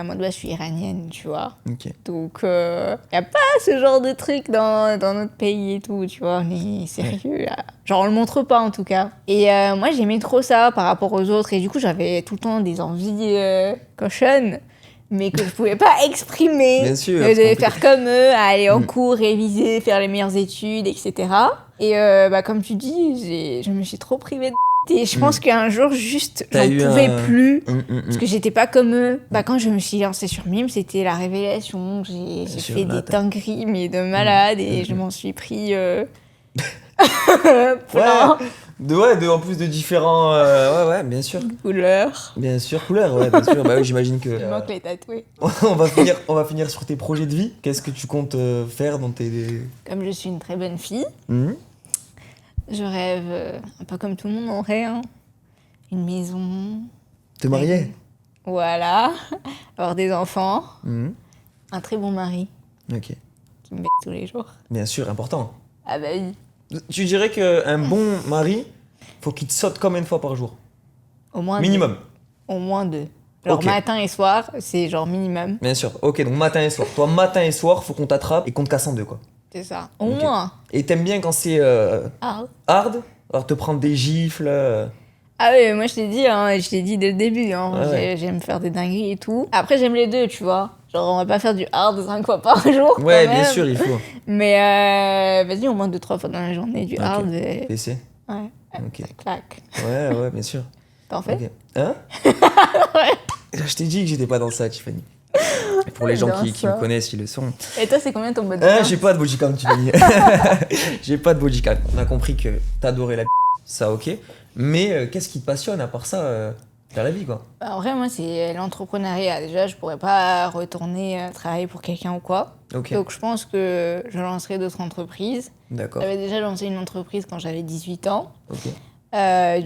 Speaker 2: moi, je suis iranienne, tu vois.
Speaker 3: Ok.
Speaker 2: Donc, il n'y a pas ce genre de truc dans notre pays et tout, tu vois. On est sérieux, là. Genre, on le montre pas, en tout cas. Et moi, j'aimais trop ça par rapport aux autres. Et du coup, j'avais tout le temps des envies cochonnes. mais que je pouvais pas exprimer.
Speaker 3: Bien sûr.
Speaker 2: Je devais faire comme eux, aller en cours, réviser, faire les meilleures études, etc. Et comme tu dis, je me suis trop privée de et je pense qu'un jour, juste, j'en pouvais plus, parce que j'étais pas comme eux. Quand je me suis lancée sur Mime, c'était la révélation. J'ai fait des dingueries, mais de malade, et je m'en suis pris plein.
Speaker 3: En plus de différents... ouais, bien sûr.
Speaker 2: Couleurs.
Speaker 3: Bien sûr, couleurs, ouais, bien sûr. Bah oui, j'imagine que...
Speaker 2: Il manque les tatoués.
Speaker 3: on va finir sur tes projets de vie. Qu'est-ce que tu comptes faire dans tes...
Speaker 2: Comme je suis une très bonne fille, je rêve, un peu comme tout le monde en rêve, hein. Une maison.
Speaker 3: Te marier?
Speaker 2: Voilà. Avoir des enfants. Un très bon mari.
Speaker 3: Ok.
Speaker 2: Qui me baisse tous les jours.
Speaker 3: Bien sûr, important.
Speaker 2: Ah bah oui.
Speaker 3: Tu dirais qu'un bon mari, faut qu'il te saute combien de fois par jour?
Speaker 2: Au moins
Speaker 3: Minimum.
Speaker 2: 2. Au moins 2. Alors matin et soir, c'est genre minimum.
Speaker 3: Bien sûr. Ok, donc matin et soir. Toi, matin et soir, faut qu'on t'attrape et qu'on te casse en deux, quoi.
Speaker 2: C'est ça. Au moins.
Speaker 3: Et t'aimes bien quand c'est
Speaker 2: Hard.
Speaker 3: Alors te prendre des gifles
Speaker 2: Ah oui, moi je t'ai dit, dès le début,
Speaker 3: Ouais.
Speaker 2: j'aime faire des dingueries et tout. Après j'aime les deux, tu vois. Genre on va pas faire du hard 5 fois par jour.
Speaker 3: Ouais,
Speaker 2: quand
Speaker 3: bien
Speaker 2: même.
Speaker 3: sûr, il faut.
Speaker 2: Mais vas-y, au moins 2-3 fois dans la journée, du hard. Et...
Speaker 3: PC.
Speaker 2: Ouais,
Speaker 3: Ok.
Speaker 2: ça claque.
Speaker 3: Ouais, bien sûr.
Speaker 2: T'en fais?
Speaker 3: Ok. Hein? Je t'ai dit que j'étais pas dans ça, Tiffany. Et pour les gens qui me connaissent, ils le sont.
Speaker 2: Et toi, c'est combien ton body count?
Speaker 3: J'ai pas de body count, Tiffany. J'ai pas de body count. On a compris que t'adorais la ça ok. Mais qu'est-ce qui te passionne à part ça faire la vie, quoi?
Speaker 2: En vrai, moi, c'est l'entrepreneuriat. Déjà, je pourrais pas retourner travailler pour quelqu'un ou quoi.
Speaker 3: Ok.
Speaker 2: Donc, je pense que je lancerai d'autres entreprises.
Speaker 3: D'accord.
Speaker 2: J'avais déjà lancé une entreprise quand j'avais 18 ans.
Speaker 3: Ok.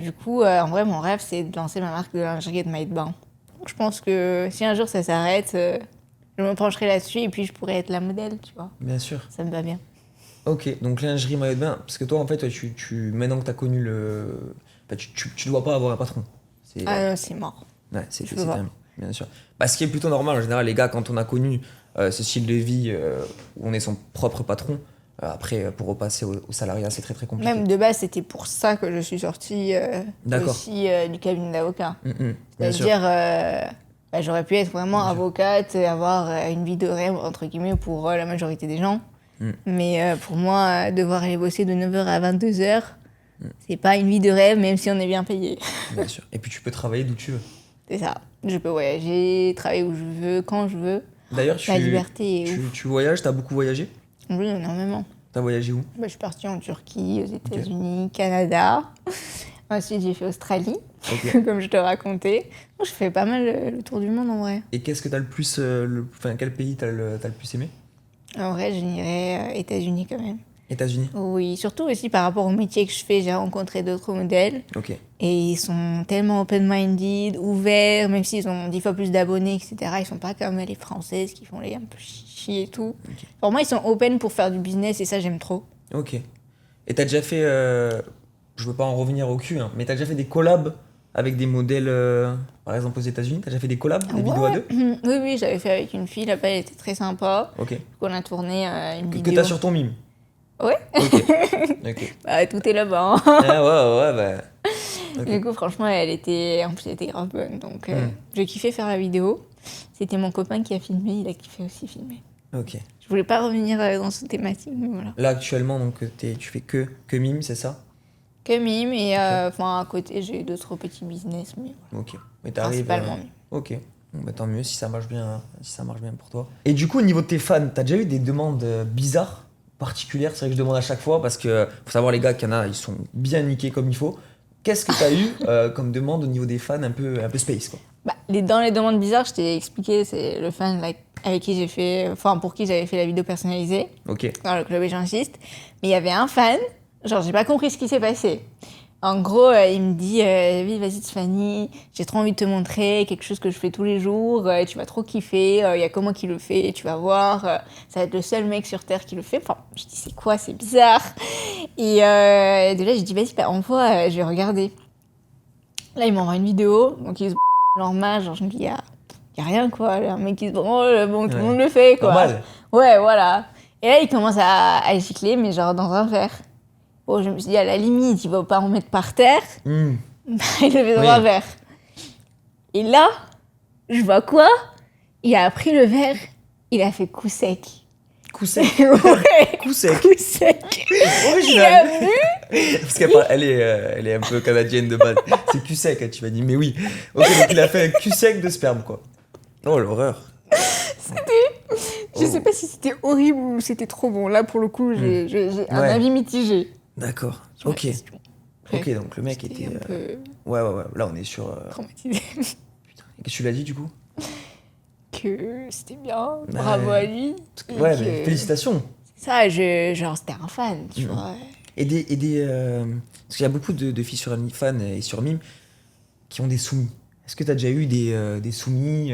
Speaker 2: Du coup, en vrai, mon rêve, c'est de lancer ma marque de lingerie et de maillot de bain. Donc, je pense que si un jour ça s'arrête, je me pencherai là-dessus et puis je pourrais être la modèle, tu vois.
Speaker 3: Bien sûr.
Speaker 2: Ça me va bien.
Speaker 3: Ok, donc lingerie, maillot de bain. Parce que toi, en fait, maintenant que t'as connu tu dois pas avoir un patron.
Speaker 2: Ah non, c'est mort.
Speaker 3: Ouais, c'est
Speaker 2: Je peux pas.
Speaker 3: terminé, bien sûr. Ce qui est plutôt normal, en général, les gars, quand on a connu ce style de vie où on est son propre patron, après, pour repasser au salariat, c'est très très compliqué.
Speaker 2: Même de base, c'était pour ça que je suis sortie
Speaker 3: D'accord.
Speaker 2: aussi du cabinet d'avocat.
Speaker 3: Bien sûr.
Speaker 2: C'est-à-dire, j'aurais pu être vraiment avocate et avoir une vie de rêve, entre guillemets, pour la majorité des gens. Mais pour moi, devoir aller bosser de 9h à 22h, c'est pas une vie de rêve, même si on est bien payé.
Speaker 3: Bien sûr. Et puis tu peux travailler d'où tu veux.
Speaker 2: C'est ça. Je peux voyager, travailler où je veux, quand je veux.
Speaker 3: D'ailleurs,
Speaker 2: La liberté est ouf.
Speaker 3: tu voyages, t'as beaucoup voyagé?
Speaker 2: Oui, énormément.
Speaker 3: T'as voyagé où?
Speaker 2: Je suis partie en Turquie, aux États-Unis, Canada. Ensuite, j'ai fait Australie, comme je te racontais. Je fais pas mal le tour du monde en vrai.
Speaker 3: Et qu'est-ce que t'as le plus. Quel pays t'as le plus aimé?
Speaker 2: En vrai, je dirais États-Unis quand même.
Speaker 3: États-Unis?
Speaker 2: Oui, surtout aussi par rapport au métier que je fais, j'ai rencontré d'autres modèles.
Speaker 3: Ok.
Speaker 2: Et ils sont tellement open-minded, ouverts, même s'ils ont 10 fois plus d'abonnés, etc. Ils sont pas comme les Françaises qui font les un peu chichi et tout.
Speaker 3: Ok.
Speaker 2: Pour moi, ils sont open pour faire du business et ça, j'aime trop.
Speaker 3: Ok. Et t'as déjà fait. Je veux pas en revenir au cul, hein, mais t'as déjà fait des collabs avec des modèles, par exemple aux États-Unis? T'as déjà fait des collabs, des vidéos à deux?
Speaker 2: Oui, j'avais fait avec une fille là-bas, elle était très sympa.
Speaker 3: Ok.
Speaker 2: On a tourné une
Speaker 3: Que
Speaker 2: vidéo.
Speaker 3: t'as sur ton mime?
Speaker 2: Ouais.
Speaker 3: Ok.
Speaker 2: Tout est là-bas. hein.
Speaker 3: Ah ouais. Ok.
Speaker 2: Du coup, franchement, elle était grave bonne. Donc, j'ai kiffé faire la vidéo. C'était mon copain qui a filmé, il a kiffé aussi filmer.
Speaker 3: Ok.
Speaker 2: Je voulais pas revenir dans cette thématique, mais voilà.
Speaker 3: Là actuellement, donc tu fais que mime, c'est ça?
Speaker 2: Que mime, et à côté, j'ai d'autres petits business, mais voilà.
Speaker 3: Ok. Mais t'arrives.
Speaker 2: Principalement mime.
Speaker 3: Ok. Bon, bah, tant mieux si ça marche bien pour toi. Et du coup, au niveau de tes fans, t'as déjà eu des demandes bizarres, particulières? C'est vrai que je demande à chaque fois parce que faut savoir les gars qu'il y en a, ils sont bien niqués comme il faut. Qu'est-ce que t'as eu comme demande au niveau des fans un peu space, quoi?
Speaker 2: Dans les demandes bizarres, je t'ai expliqué, c'est le fan avec qui j'ai fait, pour qui j'avais fait la vidéo personnalisée.
Speaker 3: Ok.
Speaker 2: Dans le club et j'insiste. Mais il y avait un fan, genre j'ai pas compris ce qui s'est passé. En gros, il me dit oui, vas-y Tiffany, j'ai trop envie de te montrer quelque chose que je fais tous les jours, tu vas trop kiffer, il y a que moi qui le fais, tu vas voir, ça va être le seul mec sur Terre qui le fait. Enfin, je dis c'est quoi, c'est bizarre. Et de là, j'ai dit vas-y, envoie, je vais regarder. Là, il m'envoie une vidéo, donc il se normal, genre je me dis, y a rien quoi, un mec qui se branle, bon, tout le monde le fait quoi.
Speaker 3: Normal.
Speaker 2: Ouais, voilà. Et là, il commence à gicler, mais genre dans un verre. Bon, je me suis dit, à la limite, il va pas en mettre par terre.
Speaker 3: Mm.
Speaker 2: Il le fait dans un verre. Et là, je vois quoi? Il a pris le verre, il a fait coup sec.
Speaker 3: Coup sec.
Speaker 2: Ouais,
Speaker 3: Coup sec.
Speaker 2: coup sec. Il a
Speaker 3: Original.
Speaker 2: bu.
Speaker 3: Parce elle est un peu canadienne de base. C'est cul sec, hein, tu m'as dit. Mais oui. Ok, donc il a fait un cul sec de sperme, quoi. Oh, l'horreur.
Speaker 2: Je sais pas si c'était horrible ou c'était trop bon. Là, pour le coup, j'ai un
Speaker 3: Ouais.
Speaker 2: avis mitigé.
Speaker 3: D'accord.
Speaker 2: sur la
Speaker 3: Ok.
Speaker 2: question.
Speaker 3: Ok, donc le mec
Speaker 2: J'étais
Speaker 3: était.
Speaker 2: un peu
Speaker 3: Ouais. Là, on est sur.
Speaker 2: traumatisée.
Speaker 3: Qu'est-ce que tu l'as dit, du coup?
Speaker 2: Que c'était bien,
Speaker 3: Ouais.
Speaker 2: bravo à lui. Et
Speaker 3: Ouais,
Speaker 2: que-
Speaker 3: mais félicitations.
Speaker 2: Ça, genre, c'était un fan, tu
Speaker 3: Mhm.
Speaker 2: vois.
Speaker 3: Et parce qu'il y a beaucoup de filles sur OnlyFans et sur Mime qui ont des soumis. Est-ce que tu as déjà eu des soumis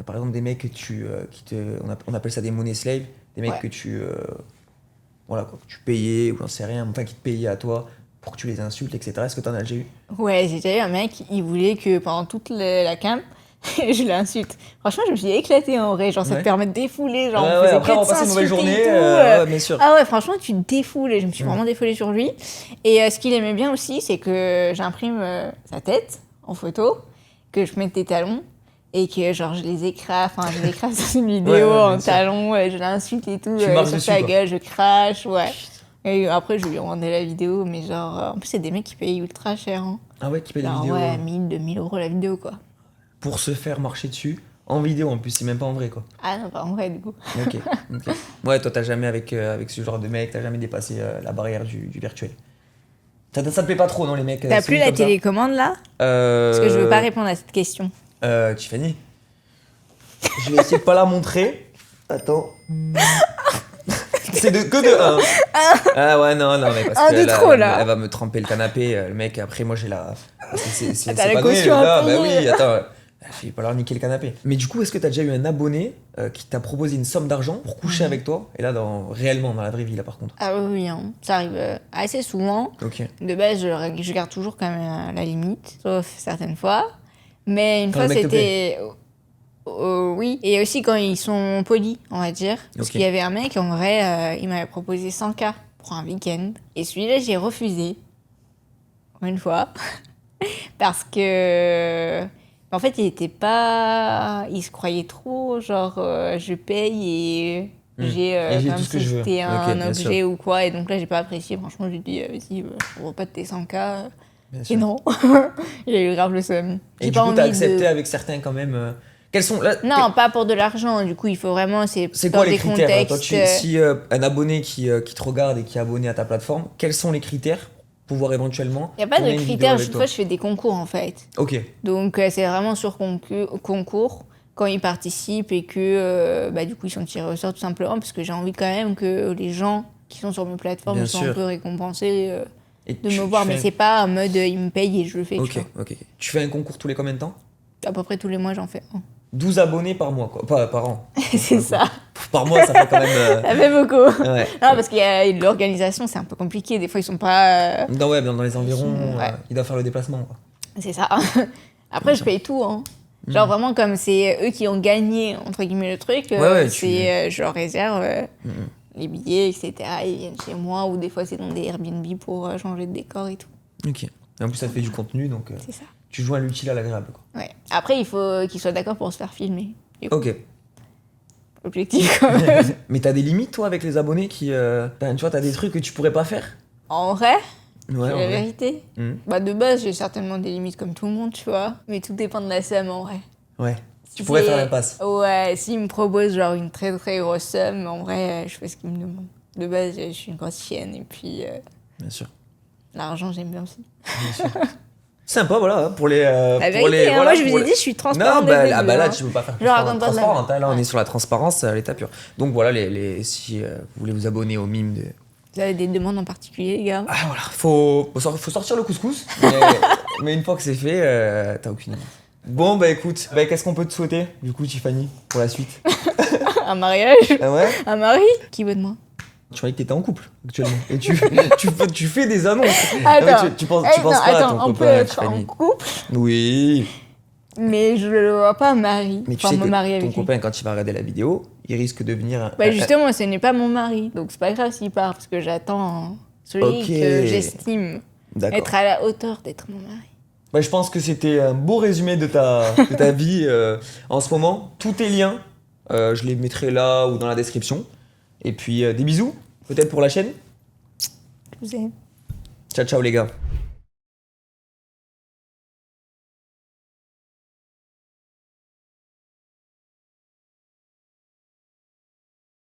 Speaker 3: par exemple, des mecs que on appelle ça des money slaves, des mecs
Speaker 2: Ouais.
Speaker 3: que voilà, quoi, que tu payais ou j'en sais rien, enfin qui te payaient à toi pour que tu les insultes, etc. Est-ce que tu en as déjà eu?
Speaker 2: Ouais, j'ai déjà eu un mec, il voulait que pendant toute la cam, je l'insulte. Franchement, je me suis éclatée en vrai. Genre, ça
Speaker 3: Ouais.
Speaker 2: te permet de défouler. Genre,
Speaker 3: Ouais,
Speaker 2: on faisait
Speaker 3: après,
Speaker 2: que
Speaker 3: on
Speaker 2: de
Speaker 3: va passer une nouvelle
Speaker 2: s'insulter et
Speaker 3: journée.
Speaker 2: tout,
Speaker 3: Ouais, bien sûr.
Speaker 2: Ah ouais, franchement, tu te défoules et je me suis
Speaker 3: Mm.
Speaker 2: vraiment défoulée sur lui. Et ce qu'il aimait bien aussi, c'est que j'imprime sa tête en photo, que je mette des talons et que genre je les écrase, je les écrase sur une vidéo
Speaker 3: Ouais, bien
Speaker 2: en
Speaker 3: sûr.
Speaker 2: talons, je l'insulte et tout,
Speaker 3: Tu marches
Speaker 2: sur
Speaker 3: dessus,
Speaker 2: sa
Speaker 3: quoi.
Speaker 2: gueule, je crache, ouais. Et après, je lui rendais la vidéo, mais genre, en plus, c'est des mecs qui payent ultra cher. Hein.
Speaker 3: Ah ouais, qui paye des
Speaker 2: Genre,
Speaker 3: vidéos
Speaker 2: ouais, 1000, 2000 euros la vidéo, quoi.
Speaker 3: pour se faire marcher dessus en vidéo en plus, c'est même pas en vrai, quoi.
Speaker 2: Ah non, pas en vrai, du coup.
Speaker 3: Ok. Ouais, toi, t'as jamais avec ce genre de mec, t'as jamais dépassé la barrière du virtuel. Ça te plaît pas trop, non, les mecs
Speaker 2: T'as plus
Speaker 3: soumis
Speaker 2: la
Speaker 3: comme ça
Speaker 2: télécommande, là
Speaker 3: Parce
Speaker 2: Parce que je veux pas répondre à cette question.
Speaker 3: Tiffany, je vais essayer de pas la montrer. Attends. C'est que de 1. Ah ouais, non, mais parce
Speaker 2: Un
Speaker 3: que
Speaker 2: de trop, là.
Speaker 3: elle va me tremper le canapé, le mec, après moi j'ai la... C'est
Speaker 2: T'as la
Speaker 3: pas donné,
Speaker 2: caution à
Speaker 3: là, bah
Speaker 2: payer.
Speaker 3: oui, attends, je vais pas leur niquer le canapé. Mais du coup, est-ce que t'as déjà eu un abonné qui t'a proposé une somme d'argent pour coucher avec toi? Et là, réellement, dans la vraie vie, là par contre.
Speaker 2: Ah oui, oui, hein. Ça arrive assez souvent.
Speaker 3: Ok.
Speaker 2: De base, je garde toujours quand même la limite, sauf certaines fois. Mais une
Speaker 3: Quand
Speaker 2: fois,
Speaker 3: le mec te
Speaker 2: c'était... oui, et aussi quand ils sont polis, on va dire. Parce
Speaker 3: Ok.
Speaker 2: qu'il y avait un mec, en vrai, il m'avait proposé 100K pour un week-end. Et celui-là, j'ai refusé. Une fois. Parce que... En fait, il était pas... Il se croyait trop, genre, je paye et... J'ai
Speaker 3: Et j'ai
Speaker 2: comme
Speaker 3: tout ce que
Speaker 2: si
Speaker 3: je veux.
Speaker 2: c'était
Speaker 3: Ok,
Speaker 2: un
Speaker 3: bien
Speaker 2: objet ou quoi. Et donc là, j'ai pas apprécié. Franchement, j'ai dit, vas-y, je ne pas de tes 100K.
Speaker 3: Bien
Speaker 2: Et
Speaker 3: sûr.
Speaker 2: non. Il a eu grave le seum.
Speaker 3: Et
Speaker 2: J'ai
Speaker 3: du
Speaker 2: pas
Speaker 3: coup, t'as
Speaker 2: envie
Speaker 3: accepté
Speaker 2: de...
Speaker 3: avec certains quand même. Quels sont là,
Speaker 2: Non, pas pour de l'argent. Du coup, il faut vraiment... C'est
Speaker 3: C'est
Speaker 2: dans
Speaker 3: quoi les
Speaker 2: des
Speaker 3: critères
Speaker 2: contextes...
Speaker 3: Toi, si un abonné qui te regarde et qui est abonné à ta plateforme, quels sont les critères pour pouvoir éventuellement
Speaker 2: Il n'y a pas
Speaker 3: tourner
Speaker 2: de
Speaker 3: une vidéo
Speaker 2: critères.
Speaker 3: avec
Speaker 2: Chaque
Speaker 3: toi
Speaker 2: fois, je fais des concours, en fait.
Speaker 3: Ok,
Speaker 2: Donc, c'est vraiment sur concours quand ils participent et que, du coup, ils sont tirés au sort tout simplement parce que j'ai envie quand même que les gens qui sont sur mes plateformes
Speaker 3: Bien
Speaker 2: soient
Speaker 3: sûr.
Speaker 2: un peu récompensés
Speaker 3: et
Speaker 2: de me voir. Mais c'est pas en mode ils me payent et je le fais, tu
Speaker 3: Ok,
Speaker 2: vois.
Speaker 3: ok. Tu fais un concours tous les combien de temps?
Speaker 2: À peu près tous les mois, j'en fais un.
Speaker 3: 12 abonnés par mois, quoi. Pas par an.
Speaker 2: C'est ça.
Speaker 3: Par mois, ça fait quand même.
Speaker 2: Ça fait beaucoup.
Speaker 3: Ouais.
Speaker 2: Non, parce qu'il y a l'organisation, c'est un peu compliqué. Des fois, ils sont pas...
Speaker 3: Dans les environs,
Speaker 2: Ouais.
Speaker 3: il doit faire le déplacement, quoi.
Speaker 2: C'est ça. Après, je paye tout, hein. Genre, vraiment, comme c'est eux qui ont gagné, entre guillemets, le truc,
Speaker 3: Ouais,
Speaker 2: je leur réserve les billets, etc. Ils viennent chez moi, ou des fois, c'est dans des Airbnb pour changer de décor et tout.
Speaker 3: Ok. Et en plus, ça te fait du contenu, donc
Speaker 2: C'est ça.
Speaker 3: tu joins l'utile à l'agréable, quoi.
Speaker 2: Ouais. Après, il faut qu'ils soient d'accord pour se faire filmer. Du coup,
Speaker 3: Ok.
Speaker 2: objectif, quand même.
Speaker 3: Mais t'as des limites, toi, avec les abonnés qui. Tu vois, t'as des trucs que tu pourrais pas faire?
Speaker 2: En vrai,
Speaker 3: Ouais,
Speaker 2: c'est
Speaker 3: en
Speaker 2: la
Speaker 3: vrai.
Speaker 2: vérité.
Speaker 3: Mhm.
Speaker 2: Bah, de base, j'ai certainement des limites comme tout le monde, tu vois. Mais tout dépend de la somme, en vrai.
Speaker 3: Ouais. Tu pourrais
Speaker 2: Si-
Speaker 3: faire l'impasse.
Speaker 2: Ouais, s'il me propose genre une très très grosse somme, en vrai, je fais ce qu'il me demande. De base, je suis une grosse chienne et puis
Speaker 3: Bien sûr.
Speaker 2: l'argent, j'aime bien aussi.
Speaker 3: Sympa, voilà, pour les.
Speaker 2: La
Speaker 3: pour
Speaker 2: vérité,
Speaker 3: les,
Speaker 2: hein,
Speaker 3: voilà,
Speaker 2: moi je vous
Speaker 3: pour
Speaker 2: ai
Speaker 3: les-
Speaker 2: dit, je suis transparente.
Speaker 3: Non,
Speaker 2: dès le
Speaker 3: là,
Speaker 2: début,
Speaker 3: là,
Speaker 2: hein.
Speaker 3: tu veux pas faire
Speaker 2: Je raconte pas de la
Speaker 3: transparente. Hein, là, on
Speaker 2: Ouais.
Speaker 3: est sur la transparence à l'état pur. Donc voilà, si vous voulez vous abonner au mime de.
Speaker 2: Vous avez des demandes en particulier, les gars?
Speaker 3: Ah voilà, faut sortir le couscous. Mais une fois que c'est fait, t'as aucune idée. Bon, bah écoute, qu'est-ce qu'on peut te souhaiter, du coup, Tiffany, pour la suite?
Speaker 2: Un mariage?
Speaker 3: Ah ouais?
Speaker 2: Un mari? Qui veut de moi?
Speaker 3: Tu croyais que t'étais en couple, actuellement. Et tu fais des annonces.
Speaker 2: Attends.
Speaker 3: Ah, mais tu penses
Speaker 2: Eh,
Speaker 3: pas
Speaker 2: non,
Speaker 3: à
Speaker 2: attends,
Speaker 3: ton
Speaker 2: on peut
Speaker 3: copain,
Speaker 2: être en
Speaker 3: Tiffany.
Speaker 2: couple,
Speaker 3: Oui.
Speaker 2: mais je le vois pas mari.
Speaker 3: Mais tu
Speaker 2: Enfin,
Speaker 3: sais
Speaker 2: me
Speaker 3: que
Speaker 2: marier
Speaker 3: ton
Speaker 2: avec lui.
Speaker 3: copain, quand il va regarder la vidéo, il risque de venir.
Speaker 2: Bah justement, ce n'est pas mon mari, donc c'est pas grave s'il part, parce que j'attends celui
Speaker 3: Ok.
Speaker 2: que j'estime
Speaker 3: D'accord.
Speaker 2: être à la hauteur d'être mon mari.
Speaker 3: Bah, je pense que c'était un beau résumé de ta vie en ce moment. Tous tes liens, je les mettrai là ou dans la description. Et puis des bisous, peut-être pour la chaîne.
Speaker 2: Je vous aime.
Speaker 3: Ciao, ciao les gars.